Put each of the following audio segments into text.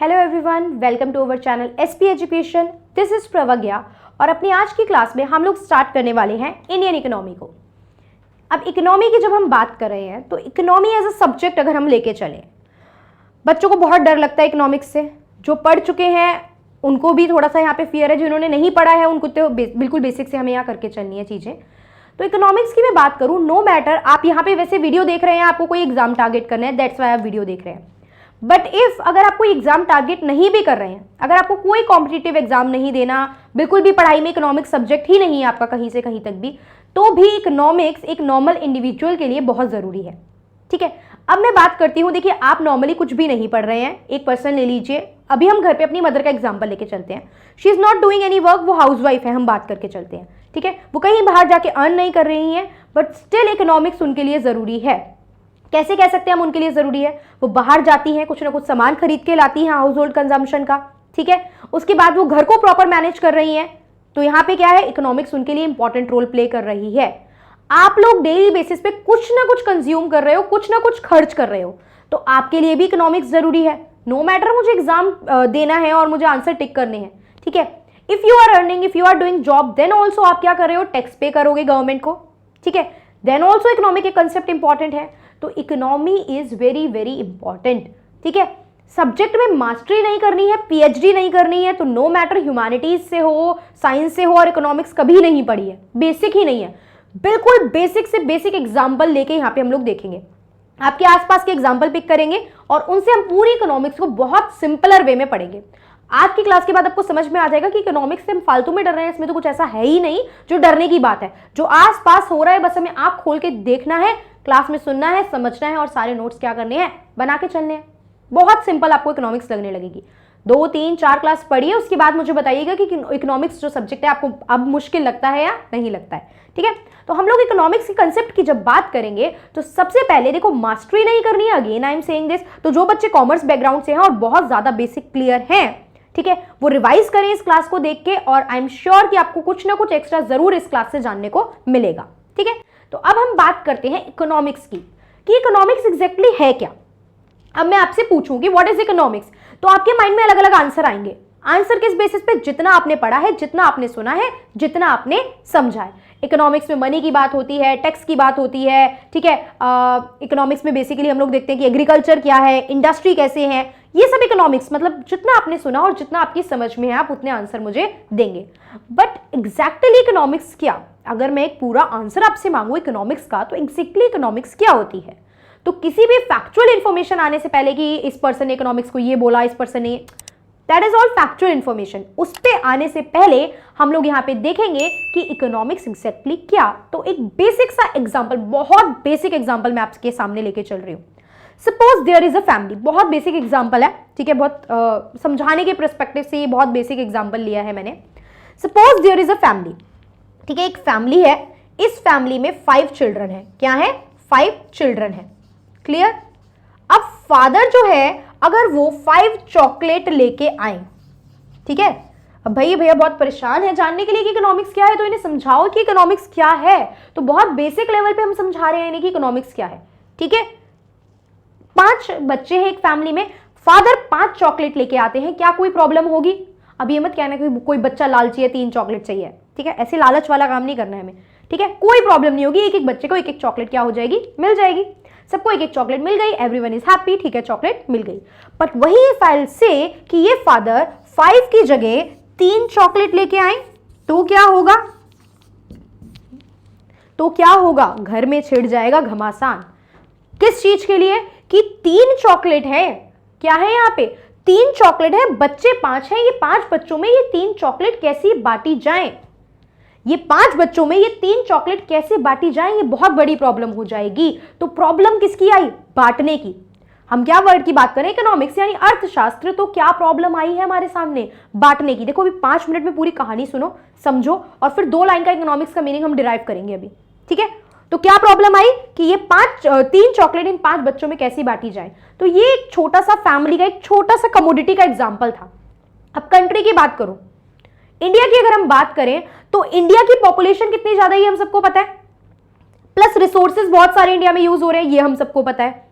Hello everyone, welcome to our channel SP education. This is Pravagya और अपनी आज की क्लास में हम लोग स्टार्ट करने वाले हैं इंडियन इकोनॉमी को। अब इकोनॉमी की जब हम बात कर रहे हैं तो इकोनॉमी एज अ सब्जेक्ट अगर हम लेके चलें, बच्चों को बहुत डर लगता है इकोनॉमिक्स से। जो पढ़ चुके हैं उनको भी थोड़ा सा यहाँ पे फियर है, जिन्होंने नहीं पढ़ा है उनको तो बिल्कुल बेसिक से हमें यहाँ करके चलनी है चीज़ें। तो इकोनॉमिक्स की मैं बात करूँ, नो मैटर आप यहाँ पे वैसे वीडियो देख रहे हैं, आपको कोई एग्जाम टारगेट करना है, दैट्स वाई आप वीडियो देख रहे हैं। बट इफ अगर आप कोई एग्जाम टारगेट नहीं भी कर रहे हैं, अगर आपको कोई कॉम्पिटिटिव एग्जाम नहीं देना, बिल्कुल भी पढ़ाई में इकोनॉमिक्स सब्जेक्ट ही नहीं है आपका कहीं से कहीं तक भी, तो भी इकोनॉमिक्स एक नॉर्मल इंडिविजुअल के लिए बहुत ज़रूरी है। ठीक है, अब मैं बात करती हूँ। देखिए, आप नॉर्मली कुछ भी नहीं पढ़ रहे हैं, एक पर्सन ले लीजिए। अभी हम घर पे अपनी मदर का एग्जाम्पल लेके चलते हैं। She is not doing any work, वो हाउसवाइफ है, हम बात करके चलते हैं। ठीक है, वो कहीं बाहर जाके अर्न नहीं कर रही हैं, बट स्टिल इकोनॉमिक्स उनके लिए ज़रूरी है। कैसे कह सकते हैं हम उनके लिए ज़रूरी है? वो बाहर जाती हैं, कुछ ना कुछ सामान खरीद के लाती हैं हाउस होल्ड कंजम्पशन का। ठीक है, उसके बाद वो घर को प्रॉपर मैनेज कर रही हैं, तो यहाँ पे क्या है, इकोनॉमिक्स उनके लिए इंपॉर्टेंट रोल प्ले कर रही है। आप लोग डेली बेसिस पे कुछ ना कुछ कंज्यूम कर रहे हो, कुछ ना कुछ खर्च कर रहे हो, तो आपके लिए भी इकोनॉमिक्स ज़रूरी है। नो मैटर मुझे एग्जाम देना है और मुझे आंसर टिक करने हैं। ठीक है, if you are earning, if you are doing job, then also आप क्या कर रहे हो, टैक्स पे करोगे गवर्नमेंट को। ठीक है, देन ऑल्सो इकोनॉमिक एक कंसेप्ट इंपॉर्टेंट है। तो economy is very very important. ठीक है, सब्जेक्ट में मास्टरी नहीं करनी है, पीएचडी नहीं करनी है, तो नो मैटर ह्यूमैनिटीज से हो, साइंस से हो, और इकोनॉमिक्स कभी नहीं पढ़ी है, बेसिक ही नहीं है। बिल्कुल बेसिक से बेसिक एग्जाम्पल लेके यहाँ पे हम लोग देखेंगे, आपके आसपास के एग्जाम्पल पिक करेंगे और उनसे हम पूरी इकोनॉमिक्स को बहुत सिंपलर वे में पढ़ेंगे। आज की क्लास के बाद आपको समझ में आ जाएगा कि इकोनॉमिक्स से हम फालतू में डर रहे हैं, इसमें तो कुछ ऐसा है ही नहीं जो डरने की बात है। जो आसपास हो रहा है बस हमें आंख खोल के देखना है, क्लास में सुनना है, समझना है और सारे नोट्स क्या करने हैं, बना के चलने हैं। बहुत सिंपल आपको इकोनॉमिक्स लगने लगेगी। 2, 3, 4 क्लास पढ़िए, उसके बाद मुझे बताइएगा कि इकोनॉमिक्स जो सब्जेक्ट है आपको अब मुश्किल लगता है या नहीं लगता है। ठीक है, तो हम लोग इकोनॉमिक्स के कंसेप्ट की जब बात करेंगे तो सबसे पहले देखो, मास्टरी नहीं करनी है, again I am saying this. तो जो बच्चे कॉमर्स बैकग्राउंड से हैं और बहुत ज्यादा बेसिक क्लियर हैं, ठीक है, वो रिवाइज करें इस क्लास को देख के, और आई एम श्योर कि आपको कुछ ना कुछ एक्स्ट्रा जरूर इस क्लास से जानने को मिलेगा। ठीक है, तो अब हम बात करते हैं इकोनॉमिक्स की, कि इकोनॉमिक्स एग्जैक्टली है क्या। अब मैं आपसे पूछूं कि व्हाट इज इकोनॉमिक्स, तो आपके माइंड में अलग अलग आंसर आएंगे। आंसर किस बेसिस पे? जितना आपने पढ़ा है, जितना आपने सुना है, जितना आपने समझा है। इकोनॉमिक्स में मनी की बात होती है, टैक्स की बात होती है। ठीक है, इकोनॉमिक्स में बेसिकली हम लोग देखते हैं कि एग्रीकल्चर क्या है, इंडस्ट्री कैसे है, ये सब इकोनॉमिक्स। मतलब जितना आपने सुना और जितना आपकी समझ में है, आप उतने आंसर मुझे देंगे। बट एग्जैक्टली इकोनॉमिक्स क्या, अगर मैं एक पूरा आंसर आपसे मांगू इकोनॉमिक्स का, तो एग्जैक्टली इकोनॉमिक्स क्या होती है? तो किसी भी फैक्चुअल इंफॉर्मेशन आने से पहले कि इस पर्सन ने इकोनॉमिक्स को ये बोला, इस पर्सन ने, that is all factual information, उस पे आने से पहले हम लोग यहाँ पे देखेंगे कि इकोनॉमिक्स एग्जैक्टली क्या। तो एक बेसिक सा एग्जांपल, बहुत बेसिक एग्जांपल मैं आपके सामने लेके चल रही हूँ। Suppose there is a family, बहुत बेसिक एग्जांपल है। ठीक है, बहुत समझाने के पर्सपेक्टिव से ये बहुत बेसिक एग्जांपल लिया है मैंने। Suppose there is a family, ठीक है, एक फैमिली है, इस फैमिली में 5 चिल्ड्रन है। क्या है? 5 चिल्ड्रन है। क्लियर? अब फादर जो है, अगर वो 5 चॉकलेट लेके आए, ठीक है, अब भैया बहुत परेशान है जानने के लिए कि इकोनॉमिक्स क्या है, तो इन्हें समझाओ कि इकोनॉमिक्स क्या है। तो बहुत बेसिक लेवल पे हम समझा रहे हैं इन्हें कि इकोनॉमिक्स क्या है। ठीक है, 5 बच्चे हैं एक फैमिली में, फादर 5 चॉकलेट लेके आते हैं, क्या कोई प्रॉब्लम होगी? अब ये मत कहना कि कोई बच्चा लालची है 3 चॉकलेट चाहिए। ठीक है, ऐसे लालच वाला काम नहीं करना है हमें। ठीक है, कोई प्रॉब्लम नहीं होगी, एक एक बच्चे को एक एक चॉकलेट क्या हो जाएगी, मिल जाएगी। सबको एक एक चॉकलेट मिल गई, एवरीवन इज हैप्पी। ठीक है, चॉकलेट मिल गई। बट वही फाइल से कि ये फादर 5 की जगह 3 चॉकलेट लेके आए, तो क्या होगा? घर में छिड़ जाएगा घमासान। किस चीज के लिए? कि 3 चॉकलेट है। क्या है यहाँ पे? 3 चॉकलेट है, बच्चे 5 हैं, ये 5 बच्चों में ये 3 चॉकलेट कैसी बांटी जाए, ये 5 बच्चों में ये 3 चॉकलेट कैसे बांटी जाए, ये बहुत बड़ी प्रॉब्लम हो जाएगी। तो प्रॉब्लम किसकी आई? बांटने की। हम क्या वर्ड की बात करें? इकोनॉमिक्स यानी अर्थशास्त्र। तो क्या प्रॉब्लम आई है हमारे सामने? बांटने की। देखो अभी 5 मिनट में पूरी कहानी सुनो, समझो, और फिर 2 लाइन का इकोनॉमिक्स का मीनिंग हम डिराइव करेंगे अभी। ठीक है, तो क्या प्रॉब्लम आई कि ये 3 चॉकलेट इन 5 बच्चों में कैसी बांटी जाए। तो ये एक छोटा सा फैमिली का, एक छोटा सा कमोडिटी का एग्जाम्पल था। अब कंट्री की बात करो, इंडिया की अगर हम बात करें तो इंडिया की पॉपुलेशन कितनी ज्यादा है, हम सबको पता है, प्लस रिसोर्सेज बहुत सारे इंडिया में यूज हो रहे हैं, ये हम सबको पता है।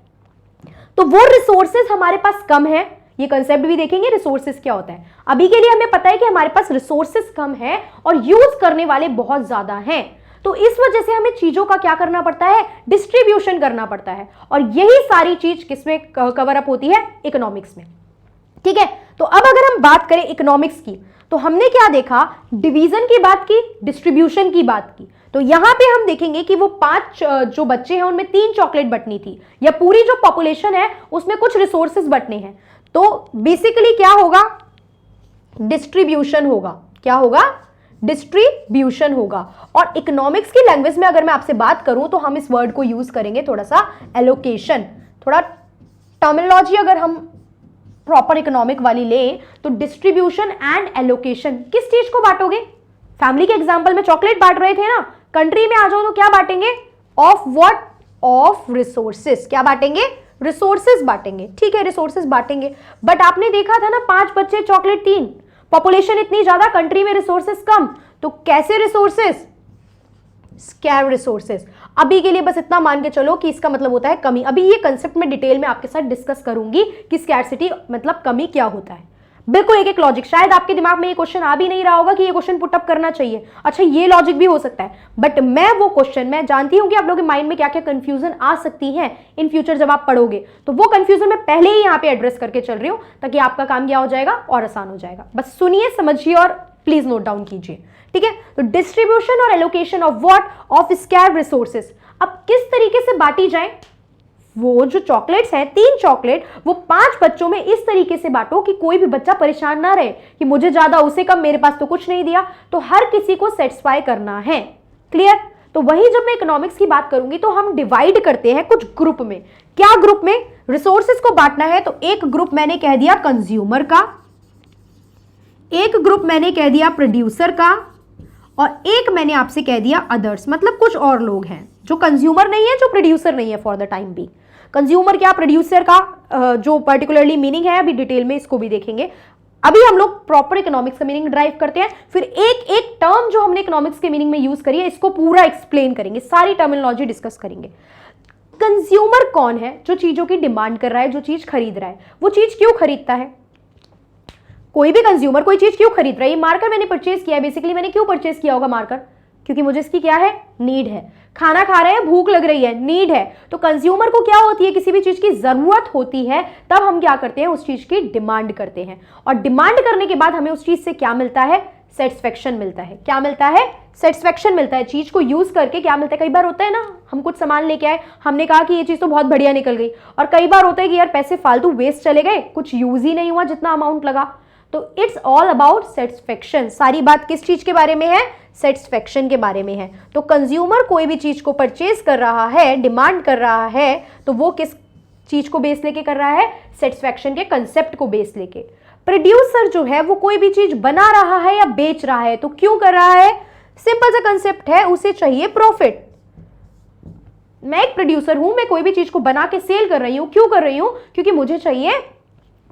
तो वो रिसोर्सेज हमारे पास कम है, ये कंसेप्ट भी देखेंगे रिसोर्सेज क्या होता है। अभी के लिए हमें पता है कि हमारे पास रिसोर्सेज कम है और यूज करने वाले बहुत ज्यादा हैं, तो इस वजह से हमें चीजों का क्या करना पड़ता है, डिस्ट्रीब्यूशन करना पड़ता है, और यही सारी चीज किसमें कवर अप होती है, इकोनॉमिक्स में। ठीक है, तो अब अगर हम बात करें इकोनॉमिक्स की, तो हमने क्या देखा, डिवीजन की बात की, डिस्ट्रीब्यूशन की बात की। तो यहां पे हम देखेंगे कि वो 5 जो बच्चे हैं उनमें 3 चॉकलेट बंटनी थी, या पूरी जो पॉपुलेशन है उसमें कुछ रिसोर्सेज बंटने हैं, तो बेसिकली क्या होगा, डिस्ट्रीब्यूशन होगा। क्या होगा, डिस्ट्रीब्यूशन होगा। और इकोनॉमिक्स की लैंग्वेज में अगर मैं आपसे बात करूं तो हम इस वर्ड को यूज करेंगे थोड़ा सा, एलोकेशन। थोड़ा टर्मिनोलॉजी अगर हम प्रॉपर इकोनॉमिक वाली लें तो डिस्ट्रीब्यूशन एंड एलोकेशन। किस चीज को बांटोगे, फैमिली के एग्जांपल में चॉकलेट बांट रहे थे ना, कंट्री में आ जाओ तो क्या बांटेंगे, ऑफ व्हाट, ऑफ रिसोर्सेस। क्या बांटेंगे, रिसोर्सेस बांटेंगे। ठीक है, रिसोर्सेस बांटेंगे, बट आपने देखा था ना 5 बच्चे चॉकलेट 3, पॉपुलेशन इतनी ज्यादा, कंट्री में रिसोर्सेस कम, तो कैसे रिसोर्सेस, स्कैर रिसोर्सेस। अभी के लिए बस इतना मान के चलो कि इसका मतलब होता है कमी। अभी ये कंसेप्ट में डिटेल में आपके साथ डिस्कस करूंगी कि स्कैरसिटी मतलब कमी क्या होता है। बिल्कुल एक एक लॉजिक, शायद आपके दिमाग में ये क्वेश्चन आ भी नहीं रहा होगा कि ये क्वेश्चन पुटअप करना चाहिए, अच्छा ये लॉजिक भी हो सकता है, बट मैं वो क्वेश्चन, मैं जानती हूं कि आप लोगों के माइंड में क्या क्या कंफ्यूजन आ सकती है इन फ्यूचर जब आप पढ़ोगे, तो वो कंफ्यूजन मैं पहले ही यहां पे एड्रेस करके चल रही हूं ताकि आपका काम क्या हो जाएगा, और आसान हो जाएगा। बस सुनिए, समझिए और प्लीज नोट डाउन कीजिए। ठीक है, तो डिस्ट्रीब्यूशन और allocation of what, of scarce resources. अब किस तरीके से बांटी जाए, वो जो चॉकलेट्स हैं 3 चॉकलेट, वो 5 बच्चों में इस तरीके से बांटो कि कोई भी बच्चा परेशान ना रहे कि मुझे ज्यादा उसे कम, मेरे पास तो कुछ नहीं दिया, तो हर किसी को सेटिस्फाई करना है। क्लियर, तो वही जब मैं इकोनॉमिक्स की बात करूंगी तो हम डिवाइड करते हैं कुछ ग्रुप में। क्या ग्रुप में, रिसोर्सेस को बांटना है तो एक ग्रुप मैंने कह दिया कंज्यूमर का, एक ग्रुप मैंने कह दिया प्रोड्यूसर का, और एक मैंने आपसे कह दिया अदर्स, मतलब कुछ और लोग हैं जो कंज्यूमर नहीं है, जो प्रोड्यूसर नहीं है for the time be. Consumer क्या, प्रोड्यूसर का जो पर्टिकुलरली मीनिंग है अभी डिटेल में इसको भी देखेंगे। अभी हम लोग प्रॉपर इकोनॉमिक्स का मीनिंग ड्राइव करते हैं, फिर एक एक टर्म जो हमने इकोनॉमिक्स के मीनिंग में यूज करी है इसको पूरा एक्सप्लेन करेंगे, सारी टर्मिनोलॉजी डिस्कस करेंगे। कंज्यूमर कौन है, जो चीजों की डिमांड कर रहा है, जो चीज खरीद रहा है। वो चीज क्यों खरीदता है, कोई भी कंज्यूमर कोई चीज क्यों खरीद रहा है, ये मार्कर मैंने परचेज किया है, बेसिकली मैंने क्यों परचेज किया होगा मार्कर, क्योंकि मुझे इसकी क्या है, नीड है। खाना खा रहे हैं, भूख लग रही है, नीड है। तो कंज्यूमर को क्या होती है, किसी भी चीज की जरूरत होती है, तब हम क्या करते हैं, उस चीज की डिमांड करते हैं, और डिमांड करने के बाद हमें उस चीज से क्या मिलता है, सेटिस्फेक्शन मिलता है। क्या मिलता है, सेटिस्फेक्शन मिलता है। चीज को यूज करके क्या मिलता है, कई बार होता है ना, हम कुछ सामान लेके आए, हमने कहा कि ये चीज तो बहुत बढ़िया निकल गई, और कई बार होता है कि यार पैसे फालतू वेस्ट चले गए, कुछ यूज ही नहीं हुआ जितना अमाउंट लगा। तो इट्स ऑल अबाउट सेटिस्फेक्शन। सारी बात किस चीज के बारे में है, सेटिस्फेक्शन के बारे में है। तो कंज्यूमर कोई भी चीज को परचेज कर रहा है, डिमांड कर रहा है, तो वो किस चीज को बेस लेके कर रहा है, सेटिस्फेक्शन के कंसेप्ट को बेस लेके। प्रोड्यूसर जो है वो कोई भी चीज बना रहा है या बेच रहा है, तो क्यों कर रहा है, सिंपल सा कंसेप्ट है, उसे चाहिए प्रॉफिट। मैं एक प्रोड्यूसर हूं, मैं कोई भी चीज को बना के सेल कर रही हूं, क्यों कर रही हूं, क्योंकि मुझे चाहिए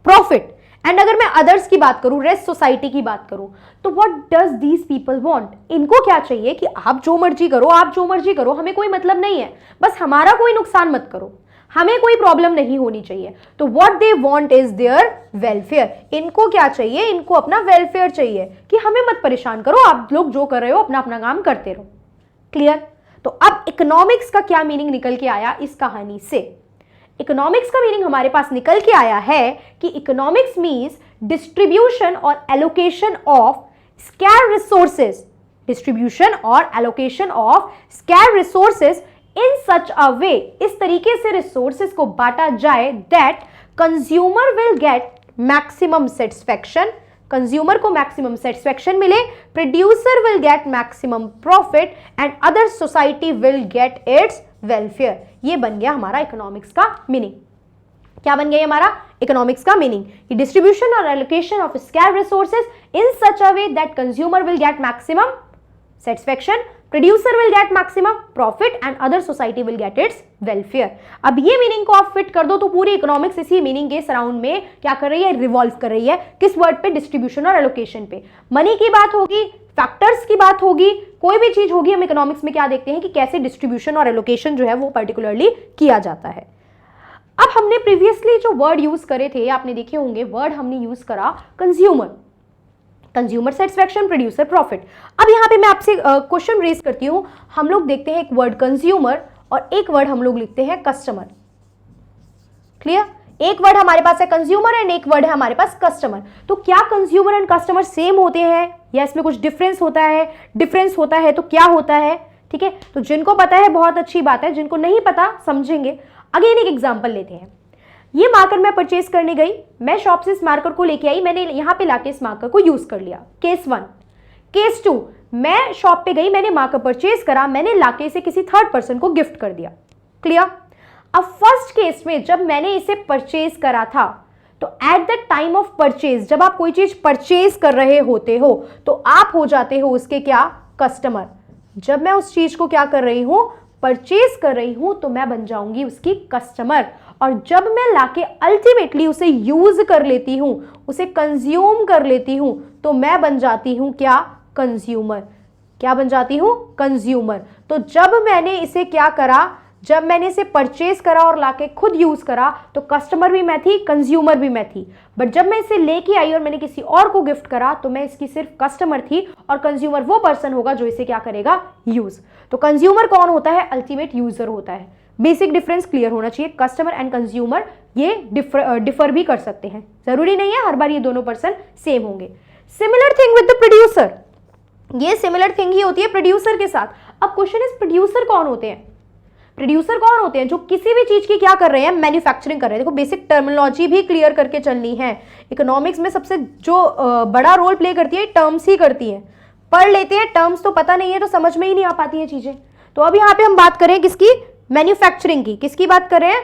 प्रॉफिट। एंड अगर मैं अदर्स की बात करूं, रेस्ट सोसाइटी की बात करूं, तो what does these people want, इनको क्या चाहिए कि आप जो मर्जी करो, आप जो मर्जी करो, हमें कोई मतलब नहीं है, बस हमारा कोई नुकसान मत करो, हमें कोई प्रॉब्लम नहीं होनी चाहिए। तो what they want is their welfare. इनको क्या चाहिए, इनको अपना वेलफेयर चाहिए कि हमें मत परेशान करो, आप लोग जो कर रहे हो अपना अपना काम करते रहो। क्लियर, तो अब इकोनॉमिक्स का क्या मीनिंग निकल के आया इस कहानी से। इकोनॉमिक्स का मीनिंग हमारे पास निकल के आया है कि इकोनॉमिक्स मीन्स डिस्ट्रीब्यूशन और allocation of scarce resources, distribution और allocation of scarce resources in such a way, इस तरीके से रिसोर्सेज को बांटा जाए that consumer will get maximum satisfaction, consumer को मैक्सिमम सेटिस्फेक्शन मिले, producer will get maximum profit and other society will get its welfare. ये बन गया हमारा इकोनॉमिक्स का मीनिंग। क्या बन गया हमारा इकोनॉमिक्स का मीनिंग, कि डिस्ट्रीब्यूशन और allocation of scarce resources in such a way that consumer will get maximum satisfaction, producer will get maximum profit and other society will get its welfare. अब ये मीनिंग को आप फिट कर दो तो पूरी इकोनॉमिक्स इसी मीनिंग के सराउंड में क्या कर रही है, रिवॉल्व कर रही है। किस वर्ड पे, डिस्ट्रीब्यूशन और एलोकेशन पे। मनी की बात होगी, फैक्टर्स की बात होगी, कोई भी चीज होगी, हम इकोनॉमिक्स में क्या देखते हैं कि कैसे डिस्ट्रीब्यूशन और एलोकेशन जो है वो पर्टिकुलरली किया जाता है। अब हमने प्रीवियसली जो वर्ड यूज करे थे, आपने देखे होंगे वर्ड हमने यूज करा consumer, consumer satisfaction, producer, profit. अब यहाँ पे मैं आपसे क्वेश्चन रेज करती हूँ, हम लोग देखते हैं एक वर्ड कंज्यूमर और एक वर्ड हम लोग लिखते हैं कस्टमर। क्लियर? एक वर्ड हमारे पास है कंज्यूमर एंड एक वर्ड है हमारे पास कस्टमर। तो क्या कंज्यूमर एंड कस्टमर सेम होते हैं या इसमें कुछ डिफरेंस होता है? डिफरेंस होता है तो क्या होता है? ठीक है, तो जिनको पता है बहुत अच्छी बात है, जिनको नहीं पता समझेंगे। अगेन एक एग्जांपल लेते हैं। ये मार्कर मैं परचेज करने गई, मैं शॉप से इस मार्कर को लेके आई, मैंने यहाँ पे लाके इस मार्कर को यूज कर लिया। केस 1। केस 2, मैं शॉप पे गई, मैंने मार्कर परचेज करा, मैंने लाके इसे किसी थर्ड पर्सन को गिफ्ट कर दिया। क्लियर? अब फर्स्ट केस में जब मैंने इसे परचेज करा था, तो at the time of purchase, जब आप कोई चीज परचेज कर रहे होते हो तो आप हो जाते हो उसके क्या? कस्टमर। जब मैं उस चीज को क्या कर रही हूं? परचेज कर रही हूं, तो मैं बन जाऊंगी उसकी कस्टमर। और जब मैं लाके अल्टीमेटली उसे यूज कर लेती हूं, उसे कंज्यूम कर लेती हूं, तो मैं बन जाती हूं क्या? कंज्यूमर। क्या बन जाती हूं? कंज्यूमर। तो जब मैंने इसे क्या करा? जब मैंने इसे परचेज करा और लाके खुद यूज करा, तो कस्टमर भी मैं थी, कंज्यूमर भी मैं थी। बट जब मैं इसे लेके आई और मैंने किसी और को गिफ्ट करा, तो मैं इसकी सिर्फ कस्टमर थी और कंज्यूमर वो पर्सन होगा जो इसे क्या करेगा? यूज। तो कंज्यूमर कौन होता है? अल्टीमेट यूजर होता है। बेसिक डिफरेंस क्लियर होना चाहिए। कस्टमर एंड कंज्यूमर ये डिफर भी कर सकते हैं, जरूरी नहीं है हर बार ये दोनों पर्सन सेम होंगे। Similar thing with the producer, ये सिमिलर थिंग ही होती है प्रोड्यूसर के साथ। अब क्वेश्चन इज प्रोड्यूसर कौन होते हैं? प्रोड्यूसर कौन होते हैं? जो किसी भी चीज की क्या कर रहे हैं? मैन्युफैक्चरिंग कर रहे हैं। देखो बेसिक टर्मिनोलॉजी भी क्लियर करके चलनी है। इकोनॉमिक्स में सबसे जो बड़ा रोल प्ले करती है टर्म्स ही करती है। पढ़ लेते हैं टर्म्स तो पता नहीं है तो समझ में ही नहीं आ पाती है चीजें। तो अब यहाँ पे हम बात करें किसकी? मैन्युफैक्चरिंग की। किसकी बात कर रहे हैं?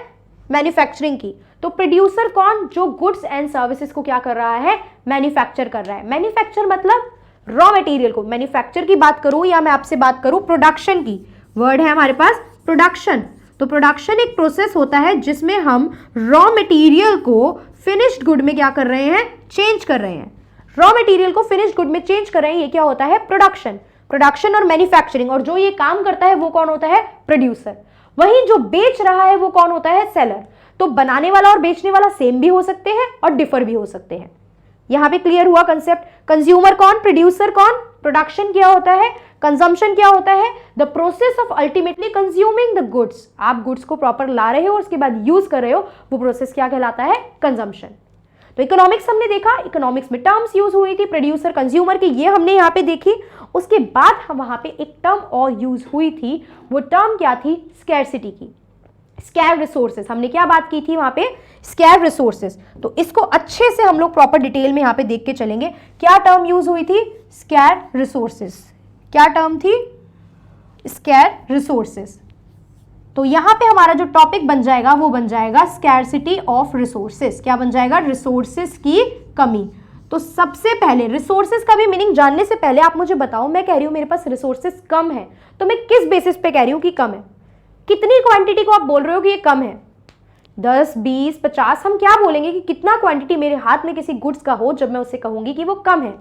मैन्युफैक्चरिंग की। तो प्रोड्यूसर कौन? जो गुड्स एंड सर्विसेज को क्या कर रहा है? मैन्युफैक्चर कर रहा है। मैन्युफैक्चर मतलब रॉ मटेरियल को। मैन्युफैक्चर की बात करूं या मैं आपसे बात करूं प्रोडक्शन की, वर्ड है हमारे पास प्रोडक्शन। तो प्रोडक्शन एक प्रोसेस होता है जिसमें हम रॉ मटेरियल को फिनिश्ड गुड में क्या कर रहे हैं? चेंज कर रहे हैं। रॉ मटेरियल को फिनिश्ड गुड में चेंज कर रहे हैं, ये क्या होता है? प्रोडक्शन। प्रोडक्शन और मैन्युफैक्चरिंग, और जो ये काम करता है वो कौन होता है? प्रोड्यूसर। वहीं जो बेच रहा है वो कौन होता है? सेलर। तो बनाने वाला और बेचने वाला सेम भी हो सकते हैं और डिफर भी हो सकते हैं। यहां पे क्लियर हुआ कंसेप्ट। कंज्यूमर कौन? प्रोड्यूसर कौन? प्रोडक्शन क्या होता है? कंजम्पशन क्या होता है? The process of ultimately consuming the goods. आप गुड्स को प्रॉपर ला रहे हो और उसके बाद यूज कर रहे हो, वो प्रोसेस क्या कहलाता है? कंजम्पशन। तो इकोनॉमिक्स हमने देखा, इकोनॉमिक्स में टर्म्स यूज हुई थी प्रोड्यूसर कंज्यूमर की, ये हमने यहाँ पे देखी। उसके बाद हम वहां पे एक टर्म और यूज हुई थी, वो टर्म क्या थी? स्कैरसिटी की। स्कैर रिसोर्सेज, हमने क्या बात की थी वहां पे? Scare resources. तो इसको अच्छे से हम लोग प्रॉपर डिटेल में यहाँ पे देख के चलेंगे। क्या टर्म यूज हुई थी? Scare resources. क्या टर्म थी? Scare resources. तो यहां पे हमारा जो टॉपिक बन जाएगा वो बन जाएगा स्कैरसिटी ऑफ रिसोर्सेज। क्या बन जाएगा? रिसोर्सेज की कमी। तो सबसे पहले रिसोर्सेज का भी मीनिंग जानने से पहले आप मुझे बताओ, मैं कह रही हूं मेरे पास रिसोर्सेज कम है, तो मैं किस बेसिस पे कह रही हूं कि कम है? कितनी क्वांटिटी को आप बोल रहे हो कि ये कम है? 10, 20, 50, हम क्या बोलेंगे कि कितना क्वांटिटी मेरे हाथ में किसी गुड्स का हो जब मैं उसे कहूंगी कि वो कम है?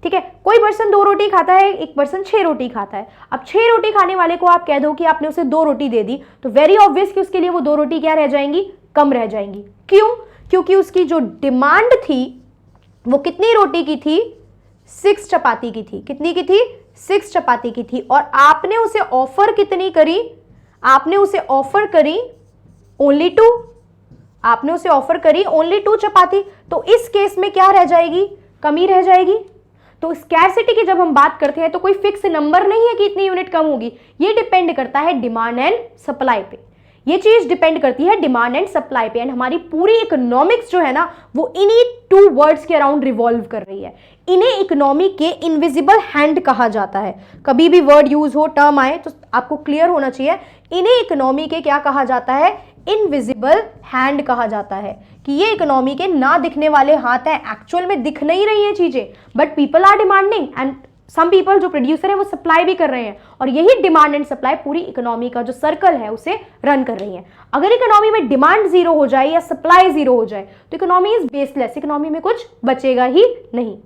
ठीक है, कोई पर्सन 2 रोटी खाता है, एक पर्सन 6 रोटी खाता है। अब 6 रोटी खाने वाले को आप कह दो कि आपने उसे 2 रोटी दे दी, तो वेरी ऑब्वियस कि उसके लिए वो 2 रोटी क्या रह जाएंगी? कम रह जाएंगी। क्यों? क्योंकि उसकी जो डिमांड थी वो कितनी रोटी की थी? 6 चपाती की थी। कितनी की थी? 6 चपाती की थी। और आपने उसे ऑफर कितनी करी? आपने उसे ऑफर करी ओनली 2। आपने उसे ऑफर करी ओनली 2 चपाती। तो इस केस में क्या रह जाएगी? कमी रह जाएगी। तो स्कैरसिटी की जब हम बात करते हैं तो कोई फिक्स नंबर नहीं है कि इतनी यूनिट कम होगी, ये डिपेंड करता है डिमांड एंड सप्लाई पे। ये चीज डिपेंड करती है डिमांड एंड सप्लाई पे। एंड हमारी पूरी इकोनॉमिक्स जो है ना वो इन्हीं 2 वर्ड्स के अराउंड रिवॉल्व कर रही है। इन्हें इकोनॉमी के इनविजिबल हैंड कहा जाता है। कभी भी वर्ड यूज हो, टर्म आए तो आपको क्लियर होना चाहिए, इन्हें इकोनॉमी के क्या कहा जाता है? इनविजिबल हैंड कहा जाता है। कि ये इकोनॉमी के ना दिखने वाले हाथ हैं। एक्चुअल में दिख नहीं रही है चीजें, but people are demanding and some people, जो प्रोड्यूसर है वो सप्लाई भी कर रहे हैं, और यही डिमांड एंड सप्लाई पूरी इकोनॉमी का जो सर्कल है उसे रन कर रही है। अगर इकोनॉमी में डिमांड 0 हो जाए या सप्लाई 0 हो जाए तो इकोनॉमी इज बेसलेस, इकोनॉमी में कुछ बचेगा ही नहीं।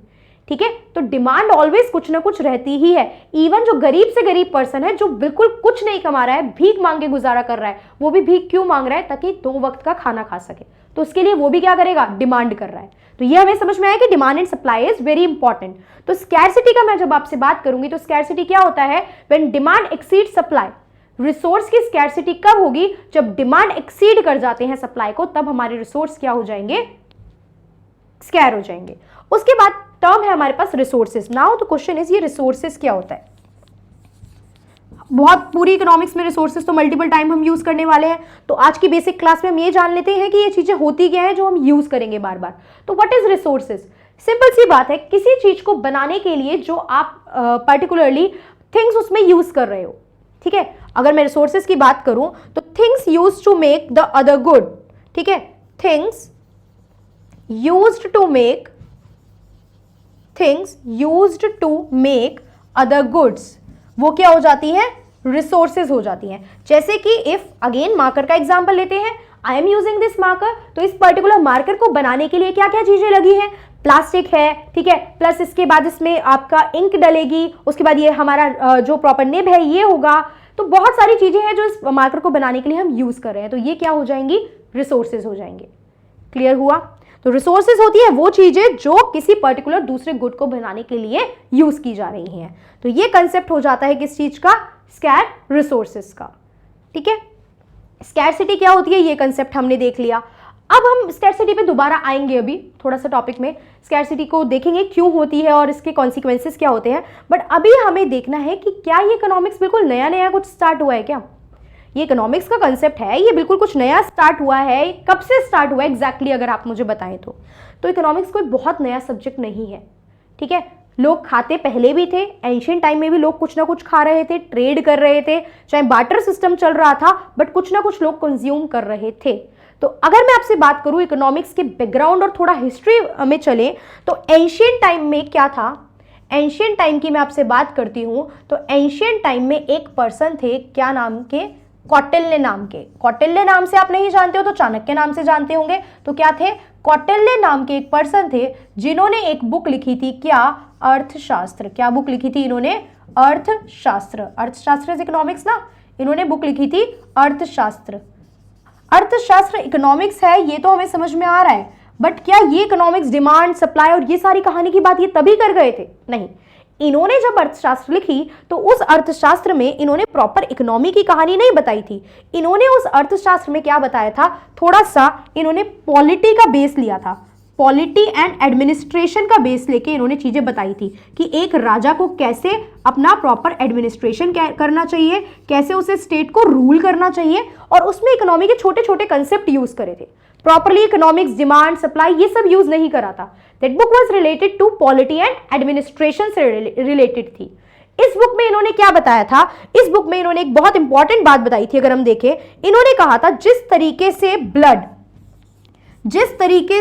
ठीक है। तो डिमांड ऑलवेज कुछ ना कुछ रहती ही है। इवन जो गरीब से गरीब पर्सन है, जो बिल्कुल कुछ नहीं कमा रहा है, भीख मांग के गुजारा कर रहा है, वो भी भीख क्यों मांग रहा है? ताकि 2 वक्त का खाना खा सके। तो उसके लिए वो भी क्या करेगा? डिमांड कर रहा है। तो ये हमें समझ में आया कि demand and supply is very important. तो स्कैरसिटी का मैं जब आपसे बात करूंगी तो स्कैरसिटी क्या होता है? When demand exceed supply. Resource की स्कैरसिटी कब होगी? जब डिमांड एक्सीड कर जाते हैं सप्लाई को, तब हमारे रिसोर्स क्या हो जाएंगे? स्कैर हो जाएंगे। उसके बाद टर्म है हमारे पास resources. Now the question is, ये रिसोर्सेज क्या होता है? बहुत पूरी इकोनॉमिक्स में रिसोर्सेज तो मल्टीपल टाइम हम यूज करने वाले हैं, तो आज की बेसिक क्लास में हम ये जान लेते हैं कि ये चीजें होती क्या है जो हम यूज करेंगे बार बार। तो व्हाट इज रिसोर्सेज? सिंपल सी बात है, किसी चीज को बनाने के लिए जो आप पर्टिकुलरली थिंग्स उसमें यूज कर रहे हो, ठीक है। अगर मैं रिसोर्सेज की बात करूं तो things used to make the other good, ठीक है। Things used to make other goods, वो क्या हो जाती है? रिसोर्सेज हो जाती हैं। जैसे कि इफ अगेन मार्कर का एग्जांपल लेते हैं, I am using this marker, तो इस पर्टिकुलर मार्कर को बनाने के लिए क्या क्या चीजें लगी हैं? प्लास्टिक है, ठीक है, प्लस इसके बाद इसमें आपका इंक डलेगी, उसके बाद ये हमारा जो प्रॉपर निब है ये होगा। तो बहुत सारी चीजें हैं जो इस मार्कर को बनाने के लिए हम यूज कर रहे हैं, तो ये क्या हो जाएंगी? रिसोर्सेज हो जाएंगे। क्लियर हुआ? तो रिसोर्सेज होती है वो चीजें जो किसी पर्टिकुलर दूसरे गुड को बनाने के लिए यूज की जा रही हैं। तो ये कंसेप्ट हो जाता है किस चीज का? स्कैर रिसोर्सेज का, ठीक है। स्कैरसिटी क्या होती है ये कंसेप्ट हमने देख लिया। अब हम स्कैरसिटी पे दोबारा आएंगे, अभी थोड़ा सा टॉपिक में स्कैरसिटी को देखेंगे क्यों होती है और इसके कॉन्सिक्वेंसेस क्या होते हैं। बट अभी हमें देखना है कि क्या ये इकोनॉमिक्स बिल्कुल नया नया कुछ स्टार्ट हुआ है क्या? ये इकोनॉमिक्स का कंसेप्ट है, ये बिल्कुल कुछ नया स्टार्ट हुआ है? कब से स्टार्ट हुआ है एग्जैक्टली अगर आप मुझे बताएं तो इकोनॉमिक्स कोई बहुत नया सब्जेक्ट नहीं है, ठीक है। लोग खाते पहले भी थे, एंशिएंट टाइम में भी लोग कुछ ना कुछ खा रहे थे, ट्रेड कर रहे थे, चाहे बार्टर सिस्टम चल रहा था, बट कुछ ना कुछ लोग कंज्यूम कर रहे थे। तो अगर मैं आपसे बात करूं इकोनॉमिक्स के बैकग्राउंड और थोड़ा हिस्ट्री में चले तो एंशिएंट टाइम में क्या था? एंशिएंट टाइम की मैं आपसे बात करती हूं तो एंशिएंट टाइम में एक पर्सन थे, क्या नाम के? कौटिल्य नाम के। कौटिल्य नाम से आप नहीं जानते हो तो चाणक्य नाम से जानते होंगे। तो क्या थे? कौटिल्य नाम के एक पर्सन थे जिन्होंने एक बुक लिखी थी, क्या? अर्थशास्त्र। क्या बुक लिखी थी इन्होंने? अर्थशास्त्र। अर्थशास्त्र इज इकोनॉमिक्स ना, इन्होंने बुक लिखी थी अर्थशास्त्र। अर्थशास्त्र इकोनॉमिक्स है ये तो हमें समझ में आ रहा है, बट क्या ये इकोनॉमिक्स डिमांड सप्लाई और ये सारी कहानी की बात ये तभी कर गए थे? नहीं। इन्होंने जब अर्थशास्त्र लिखी तो उस अर्थशास्त्र में इन्होंने प्रॉपर इकोनॉमी की कहानी नहीं बताई थी। इन्होंने उस अर्थशास्त्र में क्या बताया था? थोड़ा सा इन्होंने पॉलिटी का बेस लिया था, पॉलिटी एंड एडमिनिस्ट्रेशन का बेस लेके इन्होंने चीजें बताई थी कि एक राजा को कैसे अपना प्रॉपर एडमिनिस्ट्रेशन करना चाहिए, कैसे उसे स्टेट को रूल करना चाहिए, और उसमें इकोनॉमी के छोटे छोटे कंसेप्ट यूज करे थे। प्रॉपरली इकोनॉमिक्स, डिमांड, सप्लाई ये सब यूज नहीं करा था। That book was related to polity and administration से रिलेटेड थी। इस बुक में इन्होंने क्या बताया था? इस बुक में इन्होंने एक बहुत इंपॉर्टेंट बात बताई थी। अगर हम देखें, इन्होंने कहा था जिस तरीके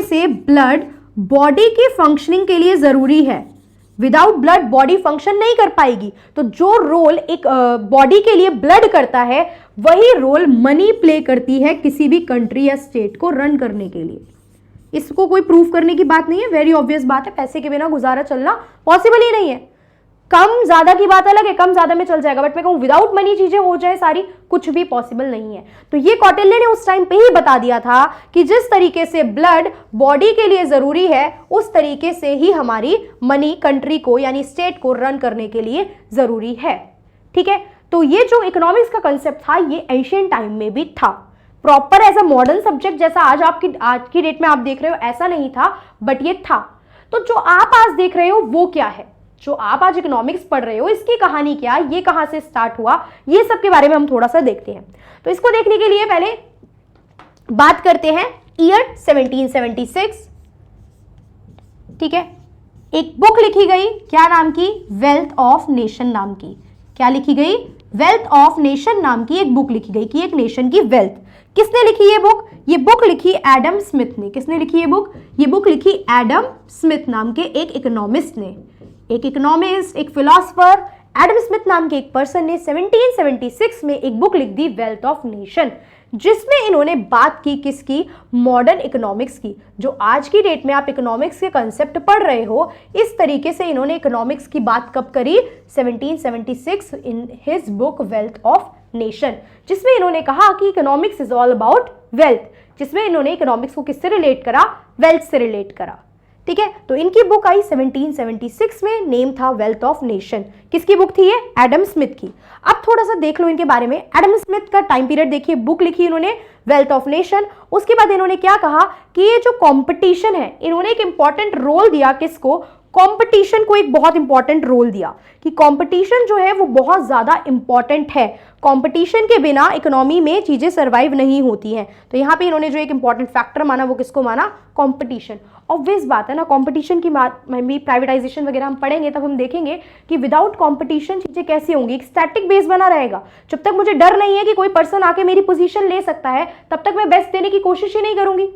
से ब्लड बॉडी की फंक्शनिंग के लिए जरूरी है, विदाउट ब्लड बॉडी फंक्शन नहीं कर पाएगी, तो जो रोल एक बॉडी के लिए ब्लड करता है वही रोल मनी प्ले करती है किसी भी कंट्री या स्टेट को रन करने के लिए। इसको कोई प्रूफ करने की बात नहीं है, वेरी ऑब्वियस बात है। पैसे के बिना गुजारा चलना पॉसिबल ही नहीं है। कम ज्यादा की बात अलग है, कम ज्यादा में चल जाएगा, बट मैं कहूं विदाउट मनी चीजें हो जाए सारी, कुछ भी पॉसिबल नहीं है। तो ये कौटिल्य ने उस टाइम पे ही बता दिया था कि जिस तरीके से ब्लड बॉडी के लिए जरूरी है उस तरीके से ही हमारी मनी कंट्री को यानी स्टेट को रन करने के लिए जरूरी है, ठीक है। तो ये जो इकोनॉमिक्स का कंसेप्ट था ये एंशिएंट टाइम में भी था, proper as a modern subject जैसा आज की डेट में आप देख रहे हो ऐसा नहीं था, बट ये था। तो जो आप आज देख रहे हो वो क्या है? जो आप आज इकोनॉमिक्स पढ़ रहे हो इसकी कहानी क्या, ये कहां से स्टार्ट हुआ, ये सब के बारे में हम थोड़ा सा देखते हैं। तो इसको देखने के लिए पहले बात करते हैं ईयर 1776, ठीक है। एक बुक लिखी गई, क्या नाम की? वेल्थ ऑफ नेशन नाम की। क्या लिखी गई? वेल्थ ऑफ नेशन नाम की एक बुक लिखी गई कि एक नेशन की वेल्थ। किसने लिखी ये बुक? ये बुक लिखी एडम स्मिथ ने। किसने लिखी ये बुक? ये बुक लिखी एडम स्मिथ नाम के एक इकोनॉमिस्ट ने। एक इकोनॉमिस्ट, एक फिलोसफर एडम स्मिथ नाम के एक पर्सन ने 1776 में एक बुक लिख दी वेल्थ ऑफ नेशन, जिसमें इन्होंने बात की किसकी, मॉडर्न इकोनॉमिक्स की। जो आज की डेट में आप इकोनॉमिक्स के कंसेप्ट पढ़ रहे हो, इस तरीके से इन्होंने इकोनॉमिक्स की बात कब करी, 1776 in his book wealth of nation, जिसमें इन्होंने कहा कि economics is all about wealth, जिसमें इन्होंने इकोनॉमिक्स को किससे रिलेट करा, वेल्थ से रिलेट करा। ठीक है, तो इनकी बुक आई 1776 में, नेम था वेल्थ ऑफ नेशन। किसकी बुक थी ये, एडम स्मिथ की। अब थोड़ा सा देख लो इनके बारे में, एडम स्मिथ का टाइम पीरियड देखिए, बुक लिखी इन्होंने वेल्थ ऑफ नेशन। उसके बाद इन्होंने क्या कहा कि ये जो कंपटीशन है, इन्होंने एक इंपॉर्टेंट रोल दिया, किसको, कंपटीशन को एक बहुत इंपॉर्टेंट रोल दिया कि कंपटीशन जो है वो बहुत ज्यादा इंपॉर्टेंट है, कंपटीशन के बिना इकोनॉमी में चीजें सर्वाइव नहीं होती हैं। तो यहाँ पे इन्होंने जो एक इंपॉर्टेंट फैक्टर माना वो किसको माना, कंपटीशन। ऑब्वियस बात है ना, कंपटीशन की बात में भी प्राइवेटाइजेशन वगैरह हम पढ़ेंगे तब हम देखेंगे कि विदाउट कंपटीशन चीजें कैसी होंगी, एक स्टैटिक बेस बना रहेगा। जब तक मुझे डर नहीं है कि कोई पर्सन आके मेरी पोजीशन ले सकता है, तब तक मैं बेस्ट देने की कोशिश ही नहीं करूंगी,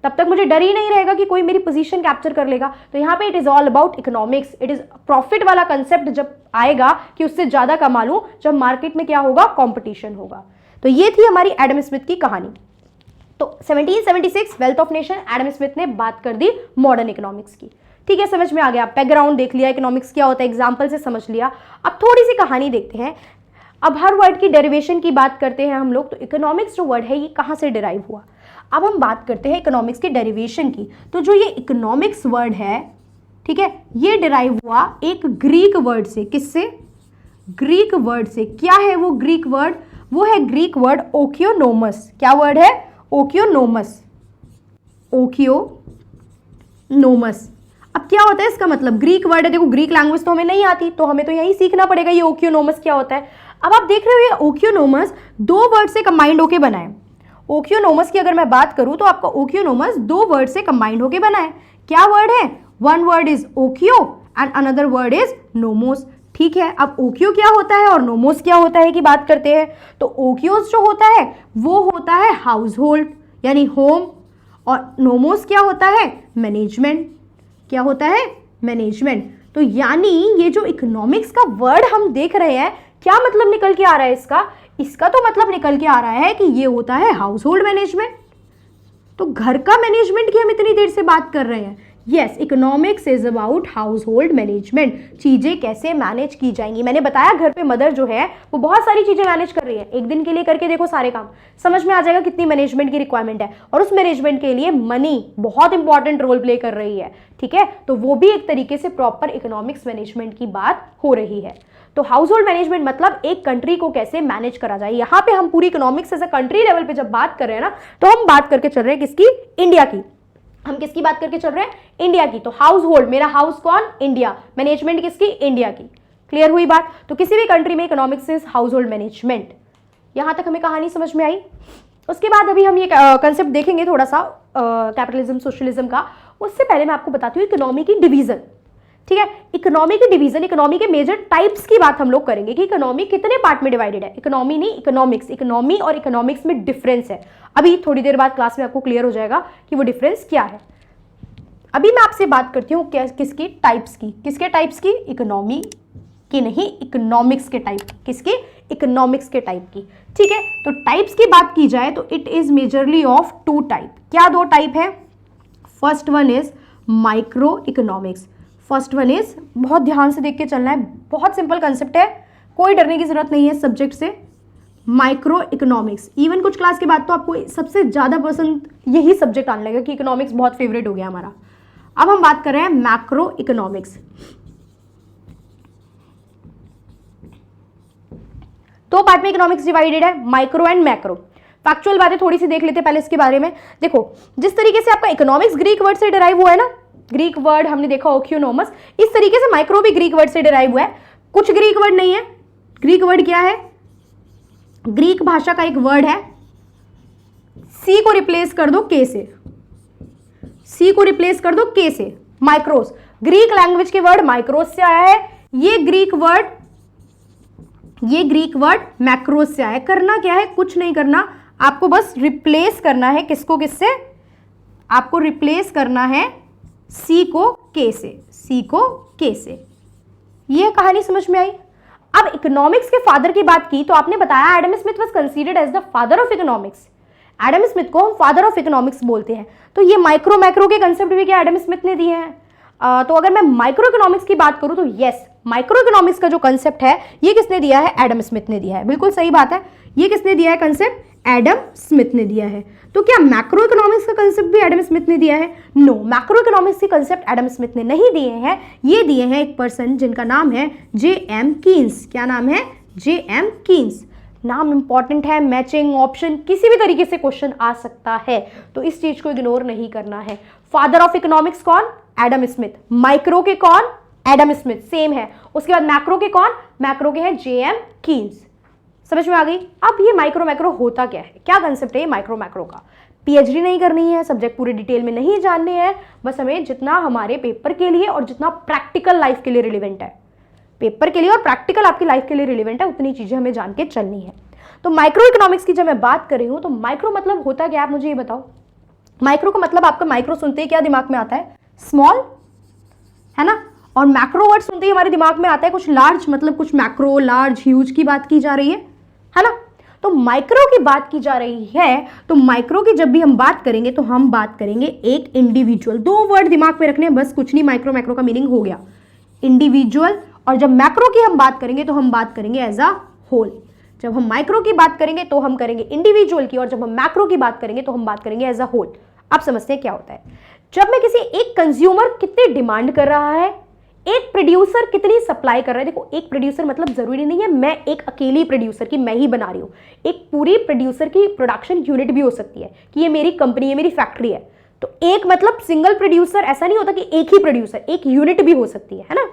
तब तक मुझे डर ही नहीं रहेगा कि कोई मेरी पोजीशन कैप्चर कर लेगा। तो यहाँ पे it is all about economics, it is profit वाला कंसेप्ट जब आएगा कि उससे ज्यादा कमा लूं, जब मार्केट में क्या होगा, कंपटीशन होगा। तो ये थी हमारी एडम स्मिथ की कहानी। तो 1776 wealth of nation, Adam Smith ने बात कर दी मॉडर्न इकोनॉमिक्स की। ठीक है, समझ में आ गया, बैकग्राउंड देख लिया, इकोनॉमिक्स क्या होता है एग्जाम्पल से समझ लिया। अब थोड़ी सी कहानी देखते हैं। अब हर वर्ड की डेरिवेशन की बात करते हैं हम लोग। तो इकोनॉमिक्स जो वर्ड है ये कहाँ से डिराइव हुआ, अब हम बात करते हैं इकोनॉमिक्स के डेरिवेशन की। तो जो ये इकोनॉमिक्स वर्ड है, ठीक है, ये डिराइव हुआ एक ग्रीक वर्ड से। किससे, ग्रीक वर्ड से। क्या है वो ग्रीक वर्ड, वो है ग्रीक वर्ड ओकियोनोमस। क्या वर्ड है, ओकियोनोमस, ओकियोनोमस। अब क्या होता है इसका मतलब, ग्रीक वर्ड है, देखो ग्रीक लैंग्वेज तो हमें नहीं आती, तो हमें तो यही सीखना पड़ेगा ये ओकियोनोमस क्या होता है। अब आप देख रहे हो ये ओकियोनोमस दो वर्ड से कंबाइंड होके बना है। ओकियोनोमस की अगर मैं बात करूं तो आपका ओकियोनोमस दो वर्ड से कंबाइंड होके बना है। क्या वर्ड है, one word is oikos and another word is nomos. ठीक है, अब ओकियो क्या होता है और नोमोस क्या होता है की बात करते हैं। तो ओकियोस जो होता है वो होता है हाउस होल्ड यानी होम, और नोमोस क्या होता है, मैनेजमेंट। क्या होता है, मैनेजमेंट। तो यानी ये जो इकोनॉमिक्स का वर्ड हम देख रहे हैं, क्या मतलब निकल के आ रहा है इसका, इसका तो मतलब निकल के आ रहा है कि ये होता है हाउस होल्ड मैनेजमेंट। तो घर का मैनेजमेंट की हम इतनी देर से बात कर रहे हैं। Yes, economics is about house hold management, चीजें कैसे मैनेज की जाएंगी। मैंने बताया घर पे मदर जो है वो बहुत सारी चीजें मैनेज कर रही है, एक दिन के लिए करके देखो सारे काम, समझ में आ जाएगा कितनी मैनेजमेंट की रिक्वायरमेंट है, और उस मैनेजमेंट के लिए मनी बहुत इंपॉर्टेंट रोल प्ले कर रही है। ठीक है, तो वो भी एक तरीके से प्रॉपर इकोनॉमिक्स मैनेजमेंट की बात हो रही है। तो हाउस होल्ड मैनेजमेंट मतलब एक कंट्री को कैसे मैनेज करा जाए। यहाँ पे हम पूरी economics as a country level पे जब बात कर रहे हैं ना, तो हम बात करके चल रहे हैं किसकी, इंडिया की। हम किसकी बात करके चल रहे हैं, इंडिया की। तो हाउस होल्ड, मेरा हाउस कौन, इंडिया, मैनेजमेंट किसकी, इंडिया की। क्लियर हुई बात। तो किसी भी कंट्री में economics is house hold management. यहां तक हमें कहानी समझ में आई। उसके बाद अभी हम ये कंसेप्ट देखेंगे थोड़ा सा कैपिटलिज्म सोशलिज्म का। उससे पहले मैं आपको बताती हूँ इकोनॉमी की डिवीजन। ठीक है, इकोनॉमी की डिवीजन, इकोनॉमी के मेजर टाइप्स की बात हम लोग करेंगे कि इकोनॉमी कितने पार्ट में डिवाइडेड है। इकोनॉमी नहीं, इकोनॉमिक्स। इकोनॉमी और इकोनॉमिक्स में डिफरेंस है। अभी थोड़ी देर बाद क्लास में आपको क्लियर हो जाएगा कि वो डिफरेंस क्या है। अभी मैं आपसे बात करती हूँ किसकी टाइप्स की, किसके टाइप्स की, इकोनॉमी की नहीं, इकोनॉमिक्स के टाइप। किसके, इकोनॉमिक्स के टाइप की। ठीक है, तो टाइप्स की बात की जाए तो it is majorly of two type. क्या दो टाइप है, first one is micro economics. First one is, बहुत ध्यान से देख के चलना है, बहुत सिंपल कंसेप्ट है, कोई डरने की जरूरत नहीं है सब्जेक्ट से। माइक्रो इकोनॉमिक्स, इवन कुछ क्लास के बाद तो आपको सबसे ज्यादा पसंद यही सब्जेक्ट आने लगेगा कि इकोनॉमिक्स बहुत फेवरेट हो गया हमारा। अब हम बात कर रहे हैं मैक्रो इकोनॉमिक्स। दो पार्ट में इकोनॉमिक्स डिवाइडेड है, माइक्रो एंड मैक्रो। फैक्चुअल बातें थोड़ी सी देख लेते हैं पहले इसके बारे में। देखो, जिस तरीके से आपका इकोनॉमिक्स ग्रीक वर्ड से डिराइव हुआ है ना, ग्रीक वर्ड हमने देखा ओकियोनोमस, इस तरीके से माइक्रो भी ग्रीक वर्ड से डिराइव हुआ है। कुछ ग्रीक वर्ड नहीं है। ग्रीक वर्ड क्या है, ग्रीक भाषा का एक वर्ड है, सी को रिप्लेस कर दो के से, सी को रिप्लेस कर दो के से, माइक्रोस। ग्रीक लैंग्वेज के वर्ड माइक्रोस से आया है, ये ग्रीक वर्ड मैक्रोस से आया है। करना क्या है, कुछ नहीं करना, आपको बस रिप्लेस करना है किसको किससे, आपको रिप्लेस करना है सी को के से, सी को के से। ये कहानी समझ में आई। अब इकोनॉमिक्स के फादर की बात की तो आपने बताया Adam Smith was considered as the father of economics. Adam Smith को हम फादर ऑफ इकोनॉमिक्स बोलते हैं। तो ये माइक्रो मैक्रो के कंसेप्ट भी क्या एडम स्मिथ ने दिए हैं। तो अगर मैं माइक्रो इकोनॉमिक्स की बात करूं तो यस, माइक्रो इकोनॉमिक्स का जो कंसेप्ट है ये किसने दिया है, एडम स्मिथ ने दिया है। बिल्कुल सही बात है, ये किसने दिया है कंसेप्ट, एडम स्मिथ ने दिया है। तो क्या मैक्रो इकोनॉमिक्स का कंसेप्ट भी एडम स्मिथ ने दिया है? नो, मैक्रो इकोनॉमिक्स के कंसेप्ट एडम स्मिथ ने नहीं दिए हैं, ये दिए हैं एक पर्सन जिनका नाम है जे.एम. कीन्स। क्या नाम है, जे.एम. कीन्स। नाम इंपॉर्टेंट है, मैचिंग ऑप्शन किसी भी तरीके से क्वेश्चन आ सकता है, तो इस चीज को इग्नोर नहीं करना है। फादर ऑफ इकोनॉमिक्स कौन, एडम स्मिथ। माइक्रो के कौन, एडम स्मिथ, सेम है। उसके बाद मैक्रो के कौन, मैक्रो के हैं जे.एम. कीन्स। समझ में आ गई। अब ये माइक्रो मैक्रो होता क्या है, क्या कंसेप्ट है ये माइक्रो मैक्रो का। पीएचडी नहीं करनी है, सब्जेक्ट पूरे डिटेल में नहीं जानने हैं, बस हमें जितना हमारे पेपर के लिए और जितना प्रैक्टिकल लाइफ के लिए रिलेवेंट है, पेपर के लिए और प्रैक्टिकल आपकी लाइफ के लिए रिलेवेंट है, उतनी चीजें हमें जान के चलनी है। तो माइक्रो इकोनॉमिक्स की जब मैं बात कर रही हूं तो माइक्रो मतलब होता क्या, आप मुझे ये बताओ। माइक्रो का मतलब आपका माइक्रो सुनते ही क्या दिमाग में आता है, स्मॉल, है ना। और मैक्रो वर्ड सुनते ही हमारे दिमाग में आता है कुछ लार्ज, मतलब कुछ मैक्रो, लार्ज, ह्यूज की बात की जा रही है ना। तो माइक्रो की बात की जा रही है, तो माइक्रो की जब भी हम बात करेंगे तो हम बात करेंगे एक इंडिविजुअल। दो वर्ड दिमाग में रखने हैं बस, कुछ नहीं, माइक्रो मैक्रो का मीनिंग हो गया इंडिविजुअल। और जब मैक्रो की हम बात करेंगे तो हम बात करेंगे एज अ होल। जब हम माइक्रो की बात करेंगे तो हम करेंगे इंडिविजुअल की, और जब हम मैक्रो की बात करेंगे तो हम बात करेंगे एज अ होल। आप समझते हैं क्या होता है। जब मैं किसी एक कंज्यूमर कितनी डिमांड कर रहा है, एक प्रोड्यूसर कितनी सप्लाई कर रहा है। देखो, एक प्रोड्यूसर मतलब जरूरी नहीं है मैं एक अकेली प्रोड्यूसर की मैं ही बना रही हूं, एक पूरी प्रोड्यूसर की प्रोडक्शन यूनिट भी हो सकती है कि ये मेरी कंपनी है, मेरी फैक्ट्री है। तो एक मतलब सिंगल प्रोड्यूसर, ऐसा नहीं होता कि एक ही प्रोड्यूसर, एक यूनिट भी हो सकती है ना।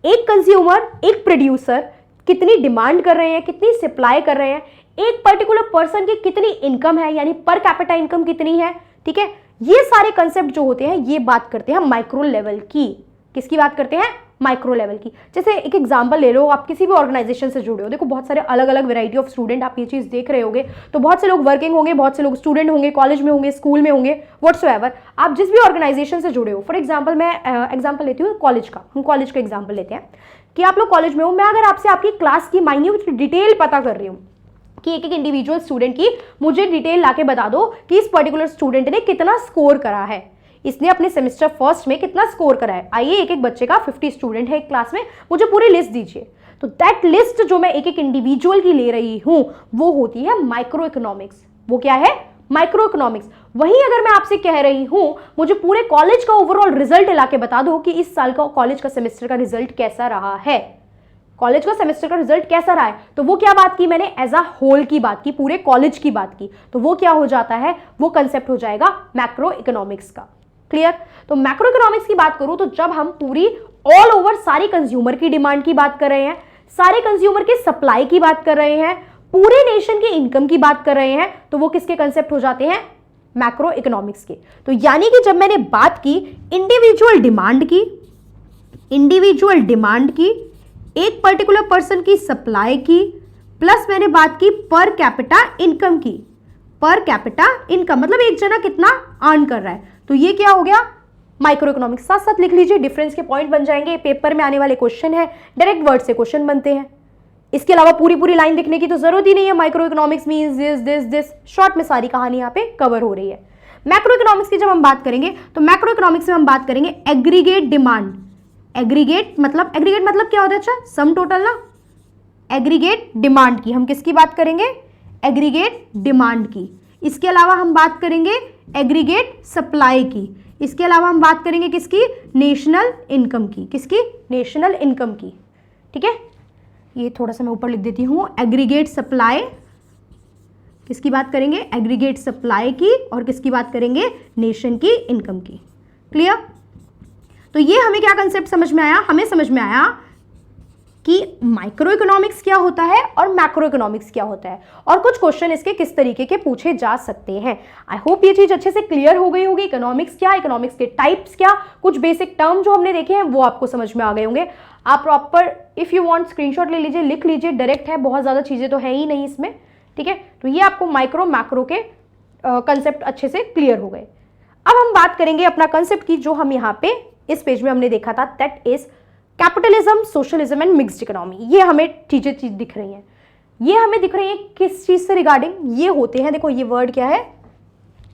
एक कंज्यूमर, एक प्रोड्यूसर कितनी डिमांड कर रहे हैं, कितनी सप्लाई कर रहे हैं, एक पर्टिकुलर पर्सन की कितनी इनकम है, यानी पर कैपिटा इनकम कितनी है, ठीक है। ये सारे कंसेप्ट जो होते हैं ये बात करते हैं माइक्रो लेवल की। किसकी बात करते हैं, माइक्रो लेवल की। जैसे एक एग्जांपल ले लो, आप किसी भी ऑर्गेनाइजेशन से जुड़े हो, देखो बहुत सारे अलग अलग वैरायटी ऑफ स्टूडेंट, आप ये चीज देख रहे होंगे, तो बहुत से लोग वर्किंग होंगे, बहुत से लोग स्टूडेंट होंगे, कॉलेज में होंगे, स्कूल में होंगे, व्हाट्सोएवर। आप जिस भी ऑर्गेनाइजेशन से जुड़े हो, फॉर एग्जाम्पल मैं एग्जाम्पल लेती हूँ कॉलेज का, हम कॉलेज का एग्जाम्पल लेते हैं कि आप लोग कॉलेज में हो। मैं अगर आपसे आपकी क्लास की माइन्यूट डिटेल पता कर रही हूँ कि एक एक इंडिविजुअल स्टूडेंट की मुझे डिटेल लाके बता दो कि इस पर्टिकुलर स्टूडेंट ने कितना स्कोर करा है, इसने अपने सेमेस्टर फर्स्ट में कितना स्कोर करा है। आइए, एक एक बच्चे का 50 स्टूडेंट है एक क्लास में, मुझे पूरी लिस्ट दीजिए। तो दैट लिस्ट जो मैं एक एक इंडिविजुअल की ले रही हूं वो होती है माइक्रो इकोनॉमिक्स। वो क्या है, माइक्रो इकोनॉमिक्स। वहीं अगर मैं आपसे कह रही हूं मुझे पूरे कॉलेज का ओवरऑल रिजल्ट लाके बता दो कि इस साल का कॉलेज का सेमेस्टर का रिजल्ट कैसा रहा है, कॉलेज का सेमेस्टर का रिजल्ट कैसा रहा है, तो वो क्या बात की मैंने, एज अ होल की बात की, पूरे कॉलेज की बात की। तो वो क्या हो जाता है, वो कंसेप्ट हो जाएगा मैक्रो इकोनॉमिक्स का। क्लियर। तो मैक्रो इकोनॉमिक्स की बात करूं तो जब हम पूरी ऑल ओवर सारी कंज्यूमर की डिमांड की बात कर रहे हैं, सारे कंज्यूमर के सप्लाई की बात कर रहे हैं, पूरे नेशन की इनकम की बात कर रहे हैं, तो वो किसके कंसेप्ट हो जाते हैं, मैक्रो इकोनॉमिक्स के। तो यानी कि जब मैंने बात की इंडिविजुअल डिमांड की, एक पर्टिकुलर पर्सन की सप्लाई की, प्लस मैंने बात की पर कैपिटा इनकम की। पर कैपिटा इनकम मतलब एक जना कितना अर्न कर रहा है, तो ये क्या हो गया, माइक्रो इकोनॉमिक्स। साथ साथ लिख लीजिए, डिफरेंस के पॉइंट बन जाएंगे, पेपर में आने वाले क्वेश्चन है, डायरेक्ट वर्ड से क्वेश्चन बनते हैं। इसके अलावा पूरी पूरी लाइन लिखने की तो जरूरत ही नहीं है। Micro economics means this this this, short में सारी कहानी यहाँ पे कवर हो रही है। मैक्रो इकोनॉमिक्स की जब हम बात करेंगे तो मैक्रो इकोनॉमिक्स में हम बात करेंगे एग्रीगेट डिमांड। एग्रीगेट मतलब क्या होता है, अच्छा सम टोटल ना। एग्रीगेट डिमांड की हम किसकी बात करेंगे, एग्रीगेट डिमांड की। इसके अलावा हम बात करेंगे एग्रीगेट सप्लाई की। इसके अलावा हम बात करेंगे किसकी, नेशनल इनकम की। किसकी, नेशनल इनकम की। ठीक है, ये थोड़ा सा मैं ऊपर लिख देती हूं, एग्रीगेट सप्लाई किसकी बात करेंगे, एग्रीगेट सप्लाई की, और किसकी बात करेंगे, नेशन की इनकम की। क्लियर। तो ये हमें क्या कंसेप्ट समझ में आया, हमें समझ में आया कि माइक्रो इकोनॉमिक्स क्या होता है और मैक्रो इकोनॉमिक्स क्या होता है, और कुछ क्वेश्चन इसके किस तरीके के पूछे जा सकते हैं। आई होप ये चीज अच्छे से क्लियर हो गई होगी। इकोनॉमिक्स क्या, इकोनॉमिक्स के टाइप्स क्या, कुछ बेसिक टर्म जो हमने देखे हैं वो आपको समझ में आ गए होंगे। आप proper if you want screenshot ले लीजिए, लिख लीजिए, डायरेक्ट है, बहुत ज्यादा चीजें तो है ही नहीं इसमें। ठीक है, तो ये आपको माइक्रो मैक्रो के कंसेप्ट अच्छे से क्लियर हो गए। अब हम बात करेंगे अपना कंसेप्ट की, जो हम यहाँ पे इस पेज में हमने देखा था, that is capitalism, socialism and mixed economy, ये हमें चीजें दिख रही हैं। ये हमें दिख रही है किस चीज से रिगार्डिंग? ये होते हैं, देखो ये वर्ड क्या है,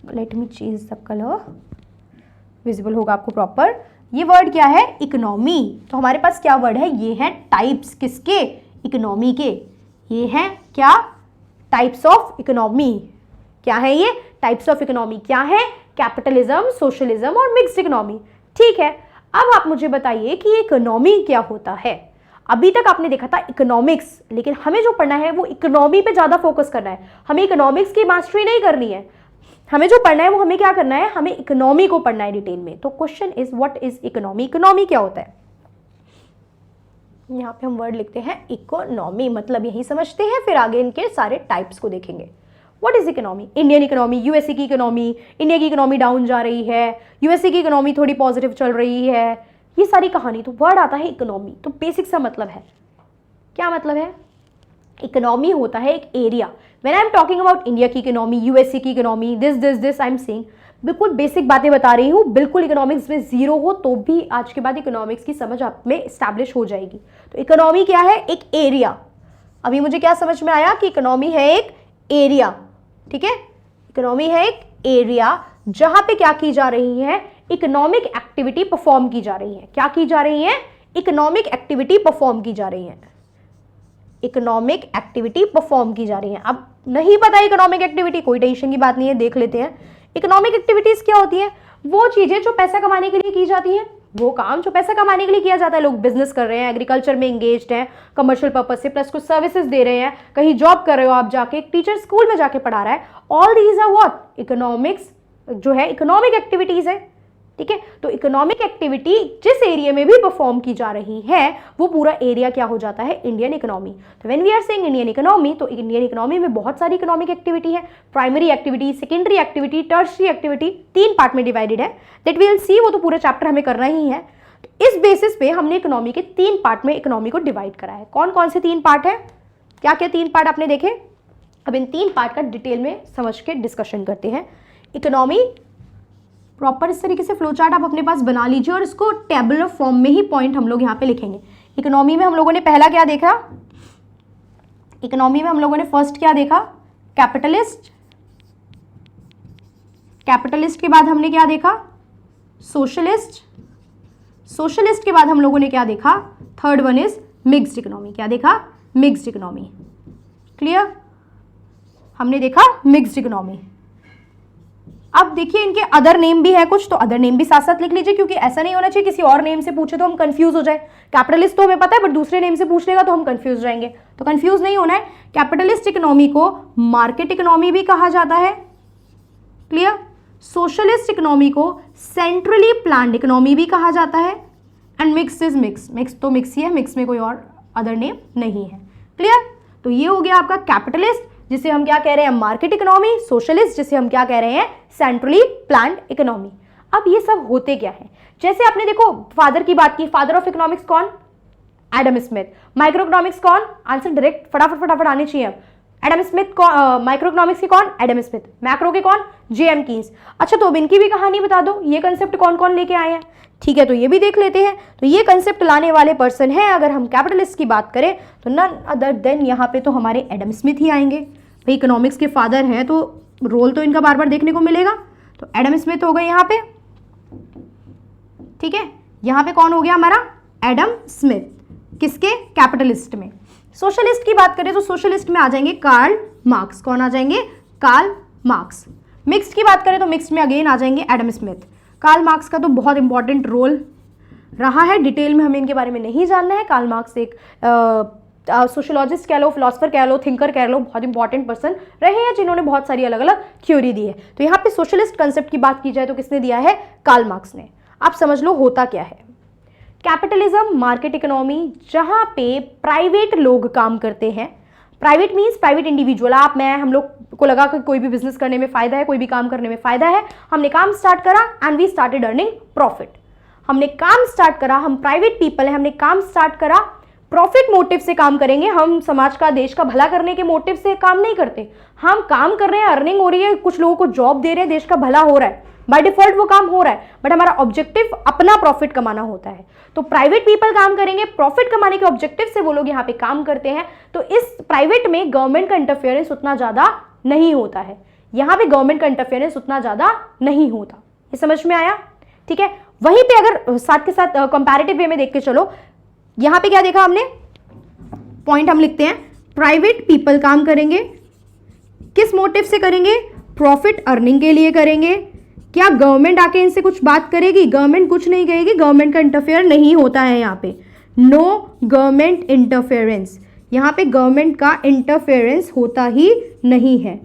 let me change the colour, visible होगा आपको प्रॉपर। ये वर्ड क्या है? इकोनॉमी। तो हमारे पास क्या वर्ड है? ये है टाइप्स, किसके? इकोनॉमी के। ये है क्या? Types of economy. क्या है ये? Types of economy. क्या है? कैपिटलिज्म, सोशलिज्म और मिक्स्ड इकोनॉमी। ठीक है, अब आप मुझे बताइए कि इकोनॉमी क्या होता है। अभी तक आपने देखा था इकोनॉमिक्स, लेकिन हमें जो पढ़ना है वो इकोनॉमी पे ज्यादा फोकस करना है। हमें इकोनॉमिक्स की मास्टरी नहीं करनी है, हमें जो पढ़ना है वो हमें क्या करना है? हमें इकोनॉमी को पढ़ना है डिटेल में। तो question is what is economy? Economy क्या होता है? यहाँ पे हम वर्ड लिखते हैं इकोनॉमी, मतलब यही समझते हैं, फिर आगे इनके सारे टाइप्स को देखेंगे। What is economy? Indian economy, USA की इकोनॉमी, इंडिया की इकोनॉमी डाउन जा रही है, यूएसए की इकोनॉमी थोड़ी पॉजिटिव चल रही है, ये सारी कहानी। तो वर्ड आता है इकोनॉमी, तो बेसिक सा मतलब है, क्या मतलब है? इकोनॉमी होता है एक area. When I am talking about India की इकोनॉमी, यूएसए की economy, this I am saying, बिल्कुल बेसिक बातें बता रही हूँ, बिल्कुल इकोनॉमिक्स में जीरो हो तो भी आज के बाद इकोनॉमिक्स की समझ आप में एस्टैब्लिश हो जाएगी। तो इकोनॉमी क्या है? एक एरिया। अभी मुझे क्या समझ में आया कि इकोनॉमी है एक एरिया। ठीक है, इकोनॉमी है एक एरिया जहां पे क्या की जा रही है? इकोनॉमिक एक्टिविटी परफॉर्म की जा रही है। क्या की जा रही है? इकोनॉमिक एक्टिविटी परफॉर्म की जा रही है। इकोनॉमिक एक्टिविटी परफॉर्म की जा रही है। अब नहीं पता इकोनॉमिक एक्टिविटी, कोई टेंशन की बात नहीं है, देख लेते हैं। इकोनॉमिक एक्टिविटीज क्या होती है? वो चीजें जो पैसा कमाने के लिए की जाती हैं, वो काम जो पैसा कमाने के लिए किया जाता है। लोग बिजनेस कर रहे हैं, एग्रीकल्चर में एंगेज्ड हैं, कमर्शियल पर्पज से, प्लस कुछ सर्विसेज दे रहे हैं, कहीं जॉब कर रहे हो आप जाके, एक टीचर स्कूल में जाके पढ़ा रहा है। All these are what? Economics जो है इकोनॉमिक एक्टिविटीज है। ठीक है, तो इकोनॉमिक एक्टिविटी जिस एरिया में भी परफॉर्म की जा रही है वो पूरा एरिया क्या हो जाता है? Indian economy. तो when we are saying Indian economy, तो इंडियन इकोनॉमी में बहुत सारी इकोनॉमिक एक्टिविटी है। Primary activity, secondary activity, tertiary activity, 3 part में डिवाइडेड है। दैट वी विल सी, वो तो पूरा चैप्टर हमें करना ही है। तो इस बेसिस पे हमने इकोनॉमी के 3 पार्ट में इकोनॉमी को डिवाइड करा है। कौन कौन से 3 पार्ट है? क्या क्या 3 पार्ट आपने देखे? अब इन 3 पार्ट का डिटेल में समझ के डिस्कशन करते हैं। इकोनॉमी प्रॉपर इस तरीके से फ्लो चार्ट आप अपने पास बना लीजिए और इसको टेबुलर फॉर्म में ही पॉइंट हम लोग यहाँ पे लिखेंगे। इकोनॉमी में हम लोगों ने पहला क्या देखा? इकोनॉमी में हम लोगों ने फर्स्ट क्या देखा? कैपिटलिस्ट। कैपिटलिस्ट के बाद हमने क्या देखा? सोशलिस्ट। सोशलिस्ट के बाद हम लोगों ने क्या देखा? Third one is mixed economy. क्या देखा? Mixed economy. क्लियर? हमने देखा मिक्स्ड इकोनॉमी। अब देखिए इनके अदर नेम भी है कुछ, तो अदर नेम भी साथ साथ लिख लीजिए, क्योंकि ऐसा नहीं होना चाहिए किसी और नेम से पूछे तो हम कंफ्यूज हो जाए। कैपिटलिस्ट तो हमें पता है, बट दूसरे नेम से पूछ लेगा तो हम कंफ्यूज जाएंगे, तो कंफ्यूज नहीं होना है। कैपिटलिस्ट इकोनॉमी को मार्केट इकोनॉमी भी कहा जाता है। क्लियर? सोशलिस्ट इकोनॉमी को सेंट्रली प्लान्ड इकोनॉमी भी कहा जाता है। And mix is mix, mix तो मिक्स ही है, मिक्स में कोई और अदर नेम नहीं है। क्लियर? तो ये हो गया आपका कैपिटलिस्ट, जिसे हम क्या कह रहे हैं? Market economy. सोशलिस्ट, जिसे हम क्या कह रहे हैं? Centrally planned economy. अब ये सब होते क्या है? जैसे आपने देखो फादर की बात की, फादर ऑफ इकोनॉमिक्स कौन? Adam Smith. माइक्रो इकोनॉमिक्स कौन? आंसर डायरेक्ट फटाफट फटाफट आने चाहिए। अब एडम स्मिथ कौन? माइक्रो इकोनॉमिक्स के कौन? Adam Smith. मैक्रो के कौन? JM Keynes. अच्छा, तो अब इनकी भी कहानी बता दो, ये कंसेप्ट कौन कौन लेके आए हैं? ठीक है, तो ये भी देख लेते हैं। तो ये कंसेप्ट लाने वाले पर्सन है, अगर हम कैपिटलिस्ट की बात करें तो नन अदर देन यहाँ पे तो हमारे एडम स्मिथ ही आएंगे। भाई इकोनॉमिक्स के फादर हैं तो रोल तो इनका बार बार देखने को मिलेगा। तो एडम स्मिथ हो गए यहाँ पे। ठीक है, यहाँ पे कौन हो गया हमारा? Adam Smith. किसके? कैपिटलिस्ट में। सोशलिस्ट की बात करें तो सोशलिस्ट में आ जाएंगे कार्ल मार्क्स। कौन आ जाएंगे? Karl Marx. मिक्स्ड की बात करें तो मिक्स्ड में अगेन आ जाएंगे एडम स्मिथ। कार्ल मार्क्स का तो बहुत इंपॉर्टेंट रोल रहा है, डिटेल में हमें इनके बारे में नहीं जानना है। कार्ल मार्क्स एक सोशोलॉजिस्ट कह लो, फिलोसफर कह लो, थिंकर कह लो, बहुत इंपॉर्टेंट पर्सन रहे हैं जिन्होंने बहुत सारी अलग अलग थ्योरी दी है। तो यहाँ पे सोशलिस्ट कंसेप्ट की बात की जाए तो किसने दिया है? कार्ल मार्क्स ने। आप समझ लो होता क्या है। कैपिटलिज्म मार्केट इकोनॉमी, जहां पे प्राइवेट लोग काम करते हैं। प्राइवेट मीन्स प्राइवेट इंडिविजुअल, आप मैं, हम लोग को लगा कि कोई भी बिजनेस करने में फायदा है, कोई भी काम करने में फायदा है, हमने काम स्टार्ट करा and we started earning profit. हमने काम स्टार्ट करा, हम प्राइवेट पीपल है, हमने काम स्टार्ट करा, प्रॉफिट मोटिव से काम करेंगे। हम समाज का, देश का भला करने के मोटिव से काम नहीं करते। हम काम कर रहे हैं, अर्निंग हो रही है, कुछ लोगों को जॉब दे रहे हैं, देश का भला हो रहा है, बाय डिफॉल्ट वो काम हो रहा है, बट हमारा ऑब्जेक्टिव अपना प्रॉफिट कमाना होता है। तो प्राइवेट पीपल काम करेंगे, प्रॉफिट कमाने के ऑब्जेक्टिव से वो लोग यहाँ पे काम करते हैं। तो इस प्राइवेट में गवर्नमेंट का इंटरफेरेंस उतना ज्यादा नहीं होता है, यहाँ पे गवर्नमेंट का इंटरफेरेंस उतना ज्यादा नहीं होता। ये समझ में आया? ठीक है। वहीं पे अगर साथ के साथ कंपैरेटिव वे में देख के चलो, यहां पे क्या देखा हमने, पॉइंट हम लिखते हैं, प्राइवेट पीपल काम करेंगे, किस मोटिव से करेंगे? प्रॉफिट अर्निंग के लिए करेंगे। क्या गवर्नमेंट आके इनसे कुछ बात करेगी? गवर्नमेंट कुछ नहीं कहेगी, गवर्नमेंट का इंटरफेयर नहीं होता है यहाँ पे, नो गवर्नमेंट इंटरफेरेंस, यहाँ पे गवर्नमेंट का इंटरफेरेंस होता ही नहीं है।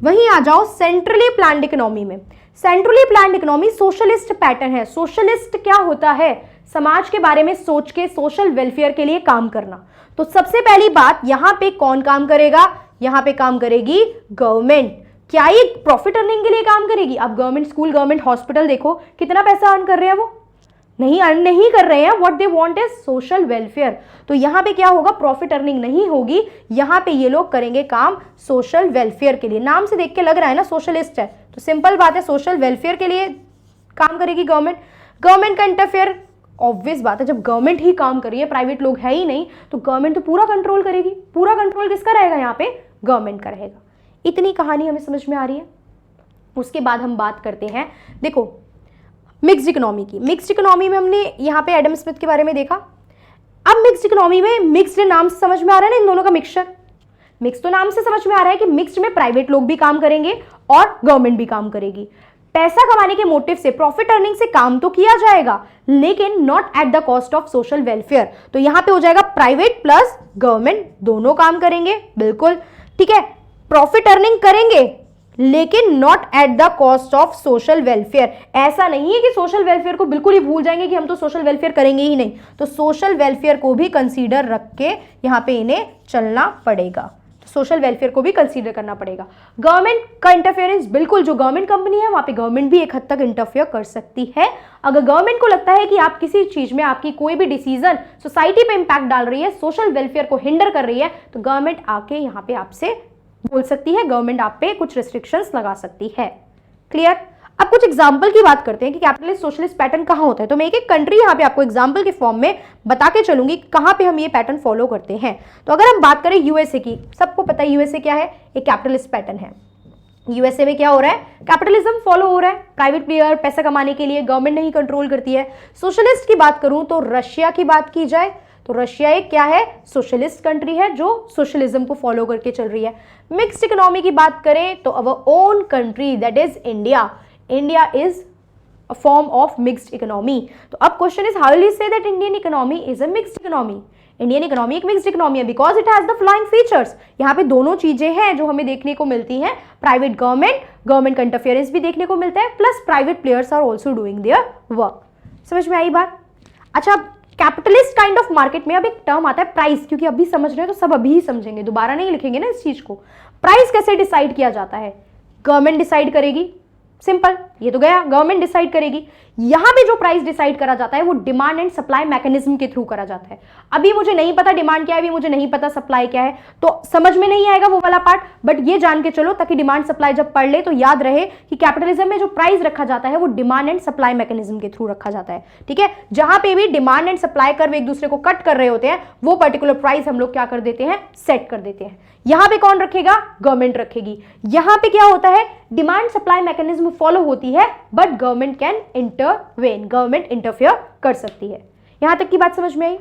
वहीं आ जाओ सेंट्रली प्लान्ड इकोनॉमी में। Centrally planned economy socialist pattern है। सोशलिस्ट क्या होता है? समाज के बारे में सोच के सोशल वेलफेयर के लिए काम करना। तो सबसे पहली बात, यहां पे कौन काम करेगा? यहां पे काम करेगी गवर्नमेंट। क्या ये प्रॉफिट अर्निंग के लिए काम करेगी? आप गवर्नमेंट स्कूल, गवर्नमेंट हॉस्पिटल देखो, कितना पैसा अर्न कर रहे हैं वो? नहीं, अर्न नहीं कर रहे हैं। What they want is social welfare. तो यहां पे क्या होगा? प्रॉफिट अर्निंग नहीं होगी, यहां पे ये लोग करेंगे काम सोशल वेलफेयर के लिए। नाम से देख के लग रहा है ना सोशलिस्ट है, तो सिंपल बात है, सोशल वेलफेयर के लिए काम करेगी गवर्नमेंट। गवर्नमेंट का इंटरफेयर, ऑब्वियस बात है, जब गवर्नमेंट ही काम कर रही है, प्राइवेट लोग है ही नहीं, तो गवर्नमेंट तो पूरा कंट्रोल करेगी। पूरा कंट्रोल किसका रहेगा? यहाँ पे गवर्नमेंट का रहेगा। इतनी कहानी हमें समझ में आ रही है। उसके बाद हम बात करते हैं, देखो, मिक्स्ड इकोनॉमी की। मिक्स्ड इकोनॉमी में हमने यहाँ पे एडम स्मिथ के बारे में देखा। अब मिक्स्ड इकोनॉमी में, मिक्स्ड नाम से समझ में आ रहा है ना इन दोनों का मिक्सचर। मिक्स तो नाम से समझ में आ रहा है कि मिक्स्ड में प्राइवेट लोग भी काम करेंगे और गवर्नमेंट भी काम करेगी। पैसा कमाने के मोटिव से, प्रॉफिट अर्निंग से काम तो किया जाएगा, लेकिन not at the cost of social welfare. तो यहां पे हो जाएगा प्राइवेट प्लस गवर्नमेंट दोनों काम करेंगे, बिल्कुल ठीक है। प्रॉफिट अर्निंग करेंगे लेकिन not at the cost of social welfare. ऐसा नहीं है कि सोशल वेलफेयर को बिल्कुल ही भूल जाएंगे कि हम तो सोशल वेलफेयर करेंगे ही नहीं, तो सोशल वेलफेयर को भी कंसीडर रख के यहां पे इन्हें चलना पड़ेगा। सोशल वेलफेयर को भी कंसीडर करना पड़ेगा। गवर्नमेंट का इंटरफेरेंस, बिल्कुल, जो गवर्नमेंट कंपनी है वहां पे गवर्नमेंट भी एक हद तक इंटरफेयर कर सकती है। अगर गवर्नमेंट को लगता है कि आप किसी चीज में, आपकी कोई भी डिसीजन सोसाइटी पे इंपैक्ट डाल रही है, सोशल वेलफेयर को हिंडर कर रही है, तो गवर्नमेंट आके यहाँ पे आपसे बोल सकती है, गवर्नमेंट आप पे कुछ रिस्ट्रिक्शंस लगा सकती है। क्लियर? अब कुछ एग्जाम्पल की बात करते हैं कि कैपिटलिस्ट सोशलिस्ट पैटर्न कहां होता है। तो मैं एक एक कंट्री यहाँ पे आपको एग्जाम्पल के फॉर्म में बता के चलूंगी कहां पे हम ये पैटर्न फॉलो करते हैं। तो अगर हम बात करें यूएसए की, सबको पता है यूएसए क्या है, एक कैपिटलिस्ट पैटर्न है। यूएसए में क्या हो रहा है? कैपिटलिज्म फॉलो हो रहा है, प्राइवेट प्लेयर पैसा कमाने के लिए, गवर्नमेंट नहीं कंट्रोल करती है। सोशलिस्ट की बात करूं तो रशिया की बात की जाए तो रशिया एक क्या है? सोशलिस्ट कंट्री है जो सोशलिज्म को फॉलो करके चल रही है। मिक्स्ड इकोनॉमी की बात करें तो our own country that is India, India is a form of mixed economy। तो अब question is how will you say that Indian economy is a mixed economy. Indian economy एक मिक्स्ड इकोनॉमी है because it has the flowing features. यहाँ पे दोनों चीजें हैं जो हमें देखने को मिलती हैं, प्राइवेट गवर्नमेंट का इंटरफेरेंस भी देखने को मिलता है, plus private players are also doing their work. समझ में आई बात? अच्छा, कैपिटलिस्ट काइंड ऑफ मार्केट में अब एक टर्म आता है प्राइस, क्योंकि अभी समझ रहे हैं तो सब अभी ही समझेंगे, दोबारा नहीं लिखेंगे ना इस चीज को। प्राइस कैसे डिसाइड किया जाता है? गवर्नमेंट डिसाइड करेगी, सिंपल, ये तो गया, गवर्नमेंट डिसाइड करेगी। यहां पे जो प्राइस डिसाइड करा जाता है वो डिमांड एंड सप्लाई मैकेनिज्म के थ्रू करा जाता है। अभी मुझे नहीं पता डिमांड क्या है, अभी मुझे नहीं पता सप्लाई क्या है, तो समझ में नहीं आएगा वो वाला पार्ट, बट ये जान के चलो ताकि डिमांड सप्लाई जब पढ़ ले तो याद रहे कि कैपिटलिज्म में जो प्राइस रखा जाता है वो डिमांड एंड सप्लाई मैकेनिज्म के थ्रू रखा जाता है। ठीक है, जहां पे भी डिमांड एंड सप्लाई कर्व एक दूसरे को कट कर रहे होते हैं, वो पर्टिकुलर प्राइस हम लोग क्या कर देते हैं? सेट कर देते हैं। यहां पे कौन रखेगा? गवर्नमेंट रखेगी। यहां पे क्या होता है? डिमांड सप्लाई मैकेनिज्म फॉलो होती है but government can intervene, government interfere कर सकती है। यहां तक की बात समझ में आई?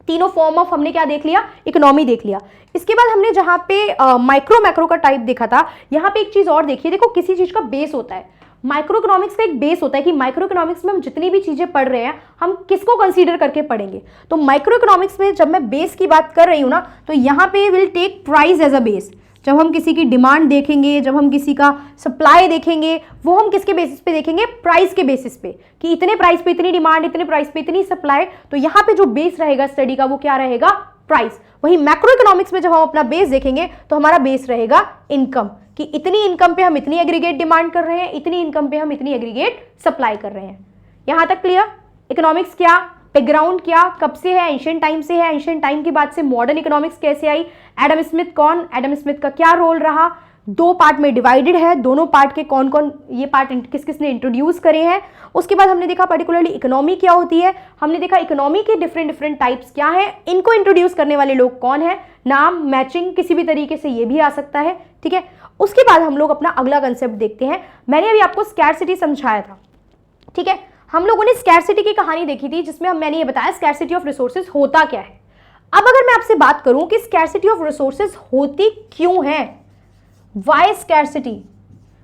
तीनों फॉर्म ऑफ हमने क्या देख लिया? इकोनॉमी देख लिया। इसके बाद हमने जहां पे माइक्रो मैक्रो का टाइप देखा था, यहां पे एक चीज और देखिए। देखो, किसी चीज का बेस होता है, माइक्रो इकोनॉमिक्स का एक बेस होता है कि माइक्रो इकोनॉमिक्स में हम जितनी भी चीजें पढ़ रहे हैं हम किसको कंसीडर करके पढ़ेंगे। तो माइक्रो इकोनॉमिक्स में जब मैं बेस की बात कर रही हूं ना, तो यहां पे will take price as a base. जब हम किसी की डिमांड देखेंगे, जब हम किसी का सप्लाई देखेंगे, वो हम किसके बेसिस पे देखेंगे? प्राइस के बेसिस पे, कि इतने प्राइस पे इतनी डिमांड, इतने प्राइस पे इतनी सप्लाई। तो यहाँ पे जो बेस रहेगा स्टडी का वो क्या रहेगा? प्राइस। वही मैक्रो इकोनॉमिक्स में जब हम अपना बेस देखेंगे तो हमारा बेस रहेगा इनकम, कि इतनी इनकम पे हम इतनी एग्रीगेट डिमांड कर रहे हैं, इतनी इनकम पे हम इतनी एग्रीगेट सप्लाई कर रहे हैं। यहां तक क्लियर? इकोनॉमिक्स क्या, बैकग्राउंड क्या, कब से है? एंशिएंट टाइम से है। एंशिएंट टाइम के बाद से मॉडर्न इकोनॉमिक्स कैसे आई? एडम स्मिथ कौन? एडम स्मिथ का क्या रोल रहा? दो पार्ट में डिवाइडेड है, दोनों पार्ट के कौन कौन ये पार्ट किस किस ने इंट्रोड्यूस करे हैं। उसके बाद हमने देखा पर्टिकुलरली इकोनॉमी क्या होती है, हमने देखा इकोनॉमी के डिफरेंट डिफरेंट टाइप्स क्या हैं, इनको इंट्रोड्यूस करने वाले लोग कौन है, नाम मैचिंग किसी भी तरीके से ये भी आ सकता है, ठीक है। उसके बाद हम लोग अपना अगला कंसेप्ट देखते हैं। मैंने अभी आपको स्कैरसिटी समझाया था, ठीक है। हम लोगों ने स्कैरसिटी की कहानी देखी थी जिसमें मैंने ये बताया स्कैरसिटी ऑफ रिसोर्सेज होता क्या है। अब अगर मैं आपसे बात करूं कि स्कैरसिटी ऑफ रिसोर्सेज होती क्यों है, वाई स्कैरसिटी,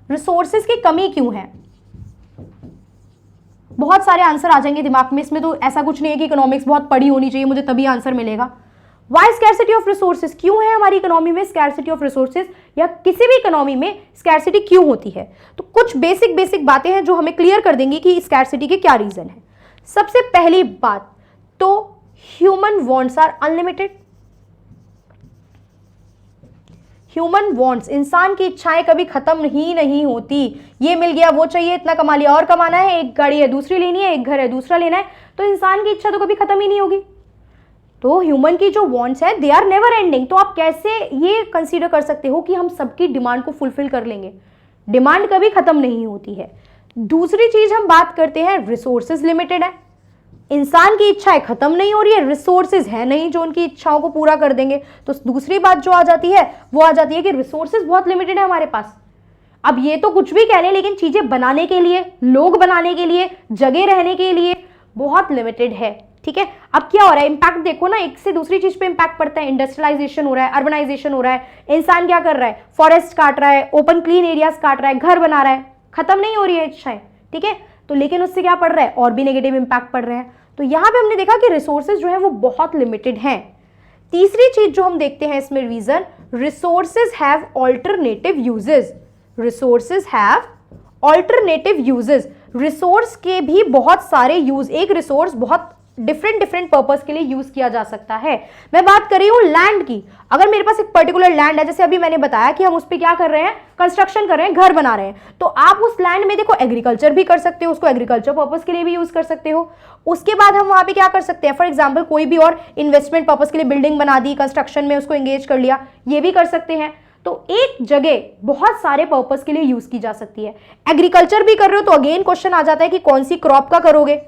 रिसोर्सेज की कमी क्यों है, बहुत सारे आंसर आ जाएंगे दिमाग में। इसमें तो ऐसा कुछ नहीं है कि इकोनॉमिक्स बहुत पढ़ी होनी चाहिए मुझे तभी आंसर मिलेगा। वाई स्कैरसिटी ऑफ रिसोर्सेज, क्यों है हमारी इकोनॉमी में स्कैरसिटी ऑफ रिसोर्सेज, या किसी भी इकोनॉमी में स्कैरसिटी क्यों होती है। तो कुछ बेसिक बातें हैं जो हमें क्लियर कर देंगी कि स्कैरसिटी के क्या रीजन है। सबसे पहली बात तो human wants are unlimited. Human wants, इंसान की इच्छाएं कभी खत्म ही नहीं होती। ये मिल गया, वो चाहिए, इतना कमा लिया, और कमाना है, एक गाड़ी है दूसरी लेनी है, एक घर है दूसरा लेना है, तो इंसान की इच्छा तो कभी खत्म ही नहीं होगी। तो ह्यूमन की जो वांट्स है दे आर नेवर एंडिंग। तो आप कैसे ये कंसीडर कर सकते हो कि हम सबकी डिमांड को फुलफिल कर लेंगे, डिमांड कभी खत्म नहीं होती है। दूसरी चीज हम बात करते हैं, रिसोर्सेज लिमिटेड है, इंसान की इच्छाएं खत्म नहीं हो रही है, रिसोर्सेज है नहीं जो उनकी इच्छाओं को पूरा कर देंगे। तो दूसरी बात जो आ जाती है वो आ जाती है कि रिसोर्सेज बहुत लिमिटेड है हमारे पास। अब ये तो कुछ भी कह लें, लेकिन चीजें बनाने के लिए, लोग बनाने के लिए, जगह रहने के लिए बहुत लिमिटेड है, ठीक है। अब क्या हो रहा है, इंपैक्ट देखो ना, एक से दूसरी चीज पे इंपैक्ट पड़ता है। इंडस्ट्रियलाइजेशन हो रहा है, अर्बनाइजेशन हो रहा है, इंसान क्या कर रहा है, फॉरेस्ट काट रहा है, ओपन क्लीन एरियाज काट रहा है, घर बना रहा है, खत्म नहीं हो रही है इच्छाएं, ठीक है। तो लेकिन उससे क्या पड़ रहा है, और भी नेगेटिव इंपैक्ट पड़ रहे हैं। तो यहां पे हमने देखा कि रिसोर्सेज जो है वो बहुत लिमिटेड हैं। तीसरी चीज जो हम देखते हैं इसमें reason, resources have alternative uses. Resources have alternative uses, resource के भी बहुत सारे यूज, एक रिसोर्स बहुत डिफरेंट पर्पस के लिए यूज किया जा सकता है। मैं बात कर रही हूं लैंड की। अगर मेरे पास एक पर्टिकुलर लैंड है, जैसे अभी मैंने बताया कि हम उस पर क्या कर रहे हैं, कंस्ट्रक्शन कर रहे हैं, घर बना रहे हैं, तो आप उस लैंड में देखो एग्रीकल्चर भी कर सकते हो, उसको एग्रीकल्चर पर्पस के लिए भी यूज कर सकते हो। उसके बाद हम वहां पे क्या कर सकते हैं, फॉर एग्जाम्पल कोई भी और इन्वेस्टमेंट पर्पस के लिए बिल्डिंग बना दी, कंस्ट्रक्शन में उसको एंगेज कर लिया, ये भी कर सकते हैं। तो एक जगह बहुत सारे पर्पस के लिए यूज की जा सकती है। एग्रीकल्चर भी कर रहे हो तो अगेन क्वेश्चन आ जाता है कि कौन सी क्रॉप का करोगे,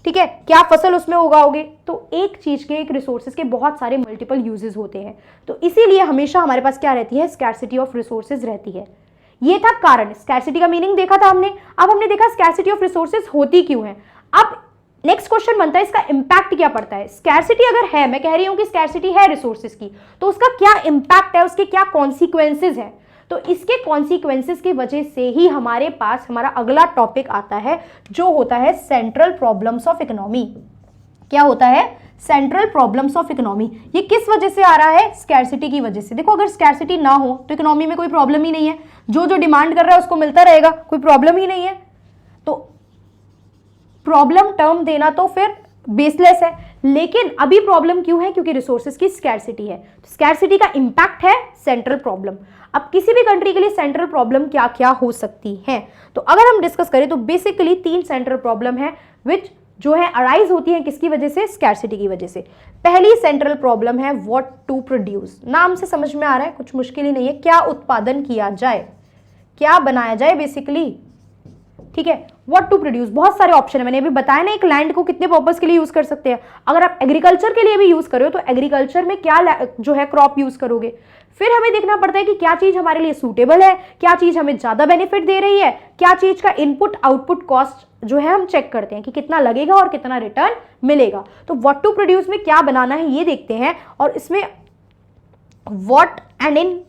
ठीक है, क्या फसल उसमें उगाओगे। तो एक चीज के, एक रिसोर्सेज के बहुत सारे मल्टीपल यूजेस होते हैं। तो इसीलिए हमेशा हमारे पास क्या रहती है, स्कैरसिटी ऑफ रिसोर्सेज रहती है। ये था कारण, स्कैरसिटी का मीनिंग देखा था हमने। अब हमने देखा स्कैरसिटी ऑफ रिसोर्सेज होती क्यों है। अब नेक्स्ट क्वेश्चन बनता है इसका इंपैक्ट क्या पड़ता है। स्कैरसिटी अगर है, मैं कह रही हूं कि स्कैरसिटी है रिसोर्सेज की, तो उसका क्या इंपैक्ट है, उसके क्या कॉन्सिक्वेंसेज है। तो इसके कॉन्सिक्वेंसेस की वजह से ही हमारे पास हमारा अगला टॉपिक आता है जो होता है सेंट्रल प्रॉब्लम्स ऑफ इकोनॉमी। क्या होता है, सेंट्रल प्रॉब्लम्स ऑफ इकोनॉमी। ये किस वजह से आ रहा है, स्कैरसिटी की वजह से। देखो अगर स्कैरसिटी ना हो तो इकोनॉमी में कोई प्रॉब्लम ही नहीं है, जो जो डिमांड कर रहा है उसको मिलता रहेगा, कोई प्रॉब्लम ही नहीं है। तो प्रॉब्लम टर्म देना तो फिर बेसलेस है। लेकिन अभी प्रॉब्लम क्यों है, क्योंकि रिसोर्सेज की स्कैरसिटी है। स्कैरसिटी का इंपैक्ट है सेंट्रल प्रॉब्लम। अब किसी भी कंट्री के लिए सेंट्रल प्रॉब्लम क्या क्या हो सकती है, तो अगर हम डिस्कस करें तो बेसिकली 3 सेंट्रल प्रॉब्लम है विच जो है अराइज होती है किसकी वजह से, स्कैरसिटी की वजह से। पहली सेंट्रल प्रॉब्लम है व्हाट टू प्रोड्यूस। नाम से समझ में आ रहा है, कुछ मुश्किल ही नहीं है, क्या उत्पादन किया जाए, क्या बनाया जाए बेसिकली, ठीक है। व्हाट टू प्रोड्यूस, बहुत सारे ऑप्शन है, मैंने अभी बताया ना एक लैंड को कितने पर्पस के लिए यूज कर सकते हैं। अगर आप एग्रीकल्चर के लिए भी यूज कर रहे हो तो एग्रीकल्चर में क्या जो है क्रॉप यूज करोगे। फिर हमें देखना पड़ता है कि क्या चीज हमारे लिए सूटेबल है, क्या चीज हमें ज्यादा बेनिफिट दे रही है, क्या चीज का इनपुट आउटपुट कॉस्ट जो है हम चेक करते हैं कि कितना लगेगा और कितना रिटर्न मिलेगा। तो व्हाट टू प्रोड्यूस में क्या बनाना है ये देखते हैं, और इसमें what and in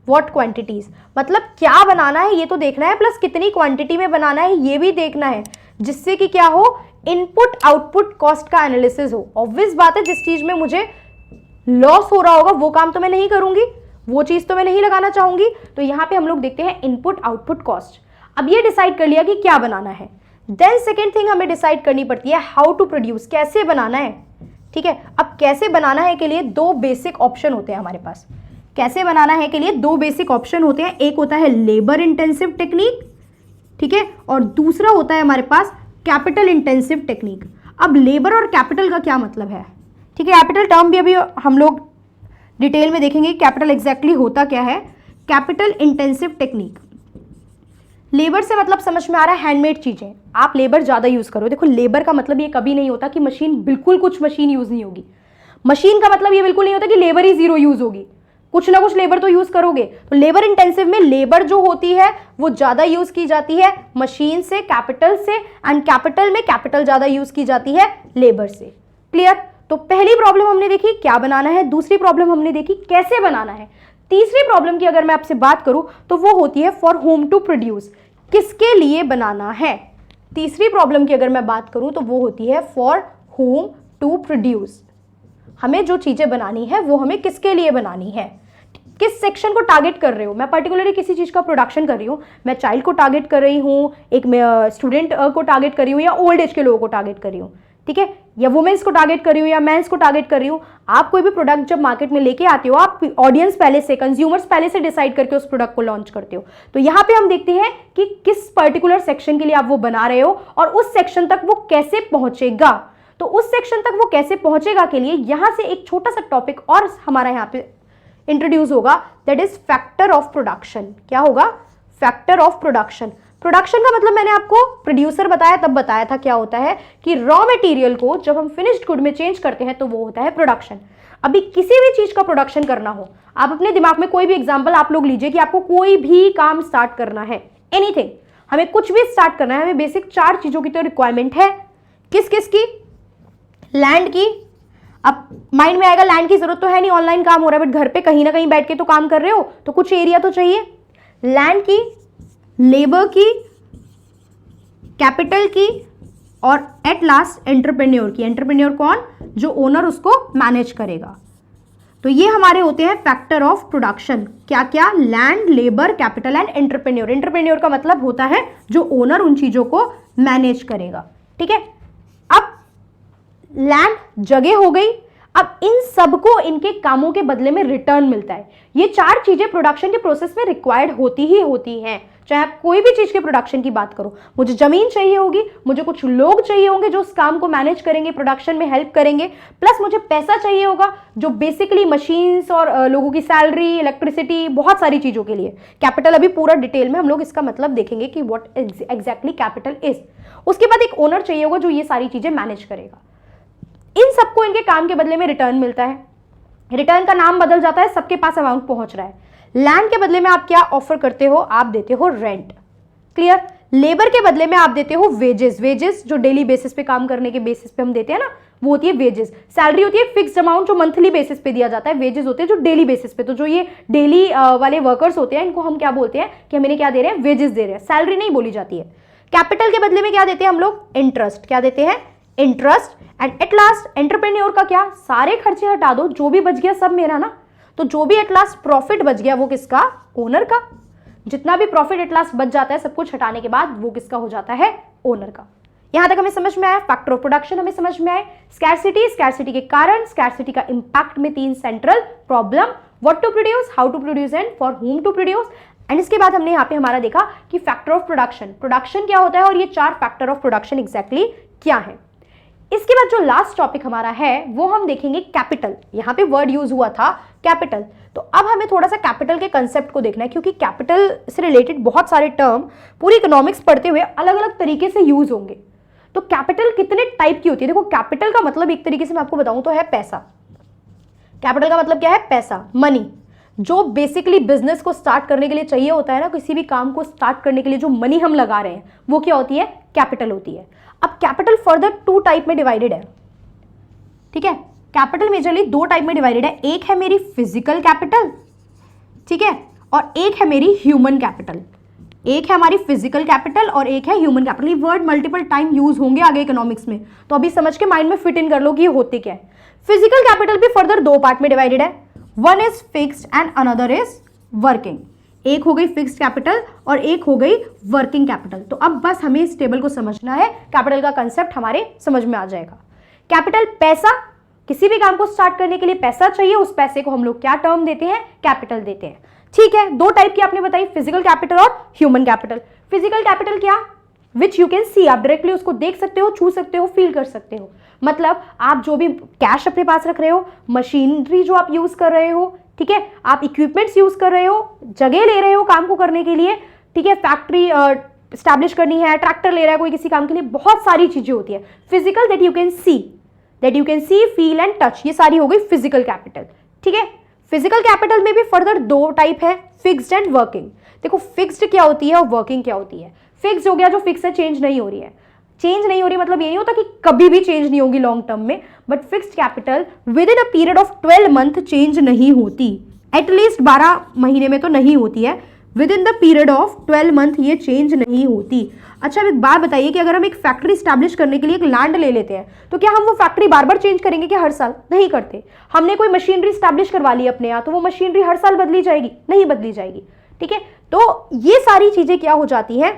what quantities, मतलब क्या बनाना है ये तो देखना है, प्लस कितनी क्वांटिटी में बनाना है ये भी देखना है, जिससे कि क्या हो, इनपुट आउटपुट कॉस्ट का एनालिसिस हो। ऑब्वियस बात है, जिस चीज में मुझे लॉस हो रहा होगा वो काम तो मैं नहीं करूंगी, वो चीज तो मैं नहीं लगाना चाहूंगी। तो यहां पे हम लोग देखते हैं इनपुट आउटपुट कॉस्ट। अब ये डिसाइड कर लिया कि क्या बनाना है, देन सेकेंड थिंग हमें डिसाइड करनी पड़ती है हाउ टू प्रोड्यूस, कैसे बनाना है, ठीक है। अब कैसे बनाना है के लिए 2 बेसिक ऑप्शन होते हैं हमारे पास। कैसे बनाना है के लिए 2 बेसिक ऑप्शन होते हैं, एक होता है लेबर इंटेंसिव टेक्निक, ठीक है, और दूसरा होता है हमारे पास कैपिटल इंटेंसिव टेक्निक। अब लेबर और कैपिटल का क्या मतलब है, ठीक है, कैपिटल टर्म भी अभी हम लोग डिटेल में देखेंगे कैपिटल एग्जैक्टली होता क्या है। कैपिटल इंटेंसिव टेक्निक, लेबर से मतलब समझ में आ रहा है हैंडमेड चीजें, आप लेबर ज्यादा यूज करो। देखो लेबर का मतलब ये कभी नहीं होता कि मशीन, बिल्कुल कुछ मशीन यूज नहीं होगी। मशीन का मतलब ये बिल्कुल नहीं होता कि लेबर ही जीरो यूज होगी, कुछ ना कुछ लेबर तो यूज करोगे। तो लेबर इंटेंसिव में लेबर जो होती है वो ज्यादा यूज की जाती है मशीन से, कैपिटल से, एंड कैपिटल में कैपिटल ज्यादा यूज की जाती है लेबर से। क्लियर। तो पहली प्रॉब्लम हमने देखी क्या बनाना है, दूसरी प्रॉब्लम हमने देखी कैसे बनाना है, तीसरी प्रॉब्लम की अगर मैं आपसे बात करूं तो वो होती है फॉर होम टू प्रोड्यूस, किसके लिए बनाना है। तीसरी प्रॉब्लम की अगर मैं बात करूं तो वो होती है फॉर होम टू प्रोड्यूस, हमें जो चीजें बनानी है वो हमें किसके लिए बनानी है, किस सेक्शन को टारगेट कर रहे हो। मैं पर्टिकुलरली किसी चीज का प्रोडक्शन कर रही हूँ, मैं चाइल्ड को टारगेट कर रही हूँ, एक स्टूडेंट को टारगेट कर रही हूँ, या ओल्ड एज के लोगों को टारगेट कर रही हूँ, ठीक है, या वुमेन्स को टारगेट कर रही हूँ, या मेंस को टारगेट कर रही हूँ। आप कोई भी प्रोडक्ट जब मार्केट में लेके आते हो, आप ऑडियंस पहले से, कंज्यूमर्स पहले से डिसाइड करके उस प्रोडक्ट को लॉन्च करते हो। तो यहाँ पे हम देखते हैं कि किस पर्टिकुलर सेक्शन के लिए आप वो बना रहे हो और उस सेक्शन तक वो कैसे पहुंचेगा। तो उस सेक्शन तक वो कैसे पहुंचेगा के लिए यहां से एक छोटा सा टॉपिक और हमारा यहाँ पे इंट्रोड्यूस होगा, that is factor of production. क्या होगा? Factor of production. प्रोडक्शन का मतलब मैंने आपको प्रोड्यूसर बताया, तब बताया था क्या होता है कि रॉ मटेरियल को जब हम फिनिश्ड गुड में चेंज करते हैं तो वो होता है प्रोडक्शन। अभी किसी भी चीज का प्रोडक्शन करना हो, आप अपने दिमाग में कोई भी एग्जांपल आप लोग लीजिए कि आपको कोई भी काम स्टार्ट करना है, एनीथिंग, हमें कुछ भी स्टार्ट करना है, हमें बेसिक 4 चीजों की तो रिक्वायरमेंट है। किस किस की? लैंड की। अब माइंड में आएगा लैंड की जरूरत तो है नहीं, ऑनलाइन काम हो रहा है, बट घर पे कहीं ना कहीं बैठ के तो काम कर रहे हो, तो कुछ एरिया तो चाहिए। लैंड की, लेबर की, कैपिटल की, और एट लास्ट एंटरप्रेन्योर की। एंटरप्रेन्योर कौन? जो ओनर उसको मैनेज करेगा। तो ये हमारे होते हैं फैक्टर ऑफ प्रोडक्शन। क्या क्या? Land, labour, capital and entrepreneur. Entrepreneur का मतलब होता है जो ओनर उन चीजों को मैनेज करेगा। ठीक है, अब लैंड, जगह हो गई। अब इन सबको इनके कामों के बदले में रिटर्न मिलता है। ये 4 चीजें प्रोडक्शन के प्रोसेस में रिक्वायर्ड होती ही होती हैं। चाहे आप कोई भी चीज के प्रोडक्शन की बात करो, मुझे जमीन चाहिए होगी, मुझे कुछ लोग चाहिए होंगे जो उस काम को मैनेज करेंगे, प्रोडक्शन में हेल्प करेंगे, प्लस मुझे पैसा चाहिए होगा जो बेसिकली मशीन्स और लोगों की सैलरी, इलेक्ट्रिसिटी, बहुत सारी चीजों के लिए। कैपिटल अभी पूरा डिटेल में हम लोग इसका मतलब देखेंगे कि व्हाट एग्जैक्टली कैपिटल इज। उसके बाद एक ओनर चाहिए होगा जो ये सारी चीजें मैनेज करेगा। इन सबको इनके काम के बदले में रिटर्न मिलता है। रिटर्न का नाम बदल जाता है, सबके पास अमाउंट पहुंच रहा है। लैंड के बदले में आप क्या ऑफर करते हो? आप देते हो रेंट। क्लियर। लेबर के बदले में आप देते हो वेजेस। वेजेस जो डेली बेसिस पे काम करने के बेसिस पे हम देते हैं ना, वो होती है वेजेस। सैलरी होती है फिक्स्ड अमाउंट जो मंथली बेसिस पे दिया जाता है। वेजेस होते हैं जो डेली बेसिस पे। तो जो ये डेली वाले वर्कर्स होते हैं, इनको हम क्या बोलते हैं कि हम इन्हें क्या दे रहे हैं? वेजेस दे रहे हैं, सैलरी नहीं बोली जाती है। कैपिटल के बदले में क्या देते हैं हम लोग? इंटरेस्ट। क्या देते हैं? Interest. And at last entrepreneur का क्या? सारे खर्चे हटा दो, जो भी बच गया सब मेरा ना। तो जो भी एट लास्ट प्रॉफिट बच गया वो किसका? ओनर का। जितना भी प्रॉफिट एट लास्ट बच जाता है सब कुछ हटाने के बाद, वो किसका हो जाता है? ओनर का। यहां तक हमें समझ में आया। फैक्टर ऑफ प्रोडक्शन हमें समझ में आए। स्कैरसिटी, स्कैरसिटी के कारण, स्कैरसिटी का इंपैक्ट में 3 central problem, what to produce, how to produce and for whom to produce. And इसके बाद हमने यहाँ पे हमारा देखा कि फैक्टर ऑफ प्रोडक्शन, प्रोडक्शन क्या होता है और ये 4 फैक्टर ऑफ प्रोडक्शन एग्जैक्टली क्या है। इसके बाद जो लास्ट टॉपिक हमारा है वो हम देखेंगे कैपिटल। यहां पे वर्ड यूज हुआ था कैपिटल। तो अब हमें थोड़ा सा कैपिटल के कंसेप्ट को देखना है, क्योंकि कैपिटल से रिलेटेड बहुत सारे टर्म पूरी इकोनॉमिक्स पढ़ते हुए अलग अलग तरीके से यूज होंगे। तो कैपिटल कितने टाइप की होती है? देखो, कैपिटल का मतलब एक तरीके से मैं आपको बताऊं तो है पैसा। कैपिटल का मतलब क्या है? पैसा, मनी। जो बेसिकली बिजनेस को स्टार्ट करने के लिए चाहिए होता है ना, किसी भी काम को स्टार्ट करने के लिए जो मनी हम लगा रहे हैं वो क्या होती है? कैपिटल होती है। अब कैपिटल फर्दर 2 टाइप में डिवाइडेड है। ठीक है, कैपिटल मेजरली 2 टाइप में डिवाइडेड है। एक है मेरी फिजिकल कैपिटल, ठीक है, और एक है मेरी ह्यूमन कैपिटल। एक है हमारी फिजिकल कैपिटल और एक है ह्यूमन कैपिटल। ये वर्ड मल्टीपल टाइम यूज होंगे आगे इकोनॉमिक्स में, तो अभी समझ के माइंड में फिट इन कर लो कि ये होते क्या है। फिजिकल कैपिटल भी फर्दर 2 पार्ट में डिवाइडेड है। One is fixed and another is working. एक हो गई फिक्स्ड कैपिटल और एक हो गई वर्किंग कैपिटल। तो अब बस हमें इस टेबल को समझना है, कैपिटल का कंसेप्ट हमारे समझ में आ जाएगा। कैपिटल पैसा, किसी भी काम को स्टार्ट करने के लिए पैसा चाहिए, उस पैसे को हम लोग क्या टर्म देते हैं? कैपिटल देते हैं। ठीक है, 2 टाइप की आपने बताई, फिजिकल कैपिटल और ह्यूमन कैपिटल। फिजिकल कैपिटल क्या? विच यू कैन सी, आप डायरेक्टली उसको देख सकते हो, छू सकते हो, फील कर सकते हो। मतलब आप जो भी कैश अपने पास रख रहे हो, मशीनरी जो आप यूज कर रहे हो, ठीक है, आप इक्विपमेंट्स यूज कर रहे हो, जगह ले रहे हो काम को करने के लिए, ठीक है, फैक्ट्री स्टैब्लिश करनी है, ट्रैक्टर ले रहा है कोई किसी काम के लिए, बहुत सारी चीजें होती है physical that you can see feel and touch, ये सारी हो गई फिजिकल कैपिटल। ठीक है, फिजिकल कैपिटल में भी फर्दर दो टाइप है, फिक्स्ड एंड वर्किंग। देखो फिक्स्ड क्या होती है और वर्किंग क्या होती है। फिक्स्ड हो गया जो फिक्स है, चेंज नहीं हो रही है। चेंज नहीं हो रही मतलब ये नहीं होता कि कभी भी चेंज नहीं होगी लॉन्ग टर्म में, but fixed capital with in a period of 12 month change नहीं होती, एटलीस्ट 12 महीने में तो नहीं होती है, with in the period of 12 month ये चेंज नहीं होती। अच्छा अब एक बात बताइए कि अगर हम एक फैक्ट्री स्टैब्लिश करने के लिए एक लैंड ले लेते हैं तो क्या हम वो फैक्ट्री बार बार चेंज करेंगे क्या हर साल? नहीं करते। हमने कोई मशीनरी स्टैब्लिश करवा ली अपने यहाँ, तो वो मशीनरी हर साल बदली जाएगी? नहीं बदली जाएगी। ठीक है, तो ये सारी चीजें क्या हो जाती हैं,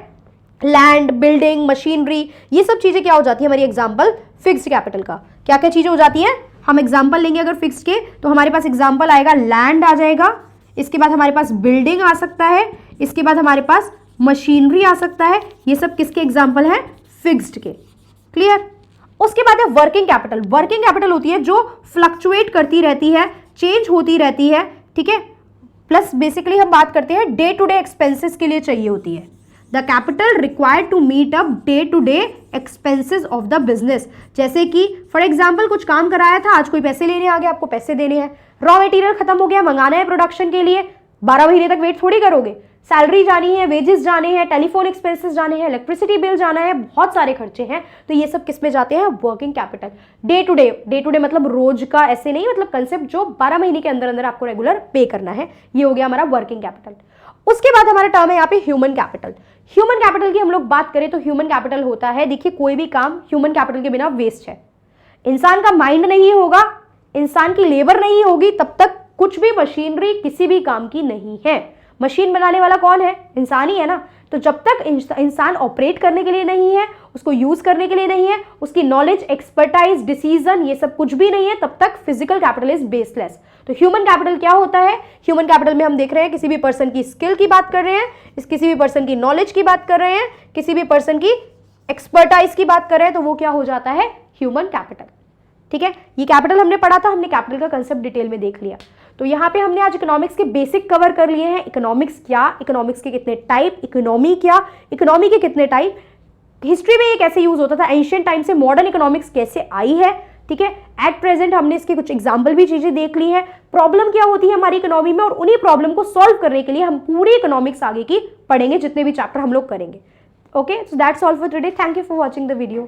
लैंड, बिल्डिंग, मशीनरी, ये सब चीजें क्या हो जाती है हमारी एग्जाम्पल फिक्स्ड कैपिटल का। क्या क्या चीजें हो जाती हैं, हम एग्जाम्पल लेंगे अगर फिक्स्ड के तो हमारे पास एग्जाम्पल आएगा लैंड आ जाएगा, इसके बाद हमारे पास बिल्डिंग आ सकता है, इसके बाद हमारे पास मशीनरी आ सकता है। ये सब किसके एग्जाम्पल है, फिक्स्ड के। क्लियर। उसके बाद है वर्किंग कैपिटल। वर्किंग कैपिटल होती है जो फ्लक्चुएट करती रहती है, चेंज होती रहती है, ठीक है, प्लस बेसिकली हम बात करते हैं डे टू डे एक्सपेंसेस के लिए चाहिए होती है। The capital required to meet up day to day expenses of the business. जैसे कि फॉर एग्जाम्पल कुछ काम कराया था, आज कोई पैसे लेने आ गया, आपको पैसे देने हैं, रॉ मटेरियल खत्म हो गया, मंगाना है प्रोडक्शन के लिए, 12 महीने तक वेट थोड़ी करोगे, सैलरी जानी है, वेजेस जाने हैं, टेलीफोन एक्सपेंसेस जाने हैं, इलेक्ट्रिसिटी बिल जाना है, बहुत सारे खर्चे हैं, तो ये सब किस में जाते हैं, working capital. Day to day मतलब रोज का, ऐसे नहीं, मतलब कंसेप्ट जो 12 महीने के अंदर अंदर आपको रेगुलर पे करना है, ये हो गया हमारा वर्किंग कैपिटल। उसके बाद हमारा टर्म है यहाँ पे ह्यूमन कैपिटल। ह्यूमन कैपिटल की हम लोग बात करें तो ह्यूमन कैपिटल होता है, देखिए कोई भी काम ह्यूमन कैपिटल के बिना वेस्ट है। इंसान का माइंड नहीं होगा, इंसान की लेबर नहीं होगी, तब तक कुछ भी मशीनरी किसी भी काम की नहीं है। मशीन बनाने वाला कौन है, इंसान ही है ना। तो जब तक इंसान ऑपरेट करने के लिए नहीं है, उसको यूज करने के लिए नहीं है, उसकी नॉलेज, एक्सपर्टाइज, डिसीजन, ये सब कुछ भी नहीं है, तब तक फिजिकल कैपिटल इज बेसलेस। तो ह्यूमन कैपिटल क्या होता है, ह्यूमन कैपिटल में हम देख रहे हैं किसी भी पर्सन की स्किल की बात कर रहे हैं, किसी भी पर्सन की नॉलेज की बात कर रहे हैं, किसी भी पर्सन की एक्सपर्टाइज की बात कर रहे हैं, तो वो क्या हो जाता है, ह्यूमन कैपिटल। ठीक है, ये कैपिटल हमने पढ़ा था, हमने कैपिटल का कंसेप्ट डिटेल में देख लिया। तो यहाँ पे हमने आज इकोनॉमिक्स के बेसिक कवर कर लिए हैं। इकोनॉमिक्स क्या, इकोनॉमिक्स के कितने टाइप, इकोनॉमी क्या, इकोनॉमी के कितने टाइप, हिस्ट्री में ये कैसे यूज होता था, एंशिएंट टाइम से मॉडर्न इकोनॉमिक्स कैसे आई है। ठीक है, एट प्रेजेंट हमने इसके कुछ एग्जाम्पल भी चीजें देख ली हैं, प्रॉब्लम क्या होती है हमारी इकोनॉमी में, और उन्हीं प्रॉब्लम को सॉल्व करने के लिए हम पूरी इकोनॉमिक्स आगे की पढ़ेंगे, जितने भी चैप्टर हम लोग करेंगे। Okay, so that's all for today. Thank you for watching the video.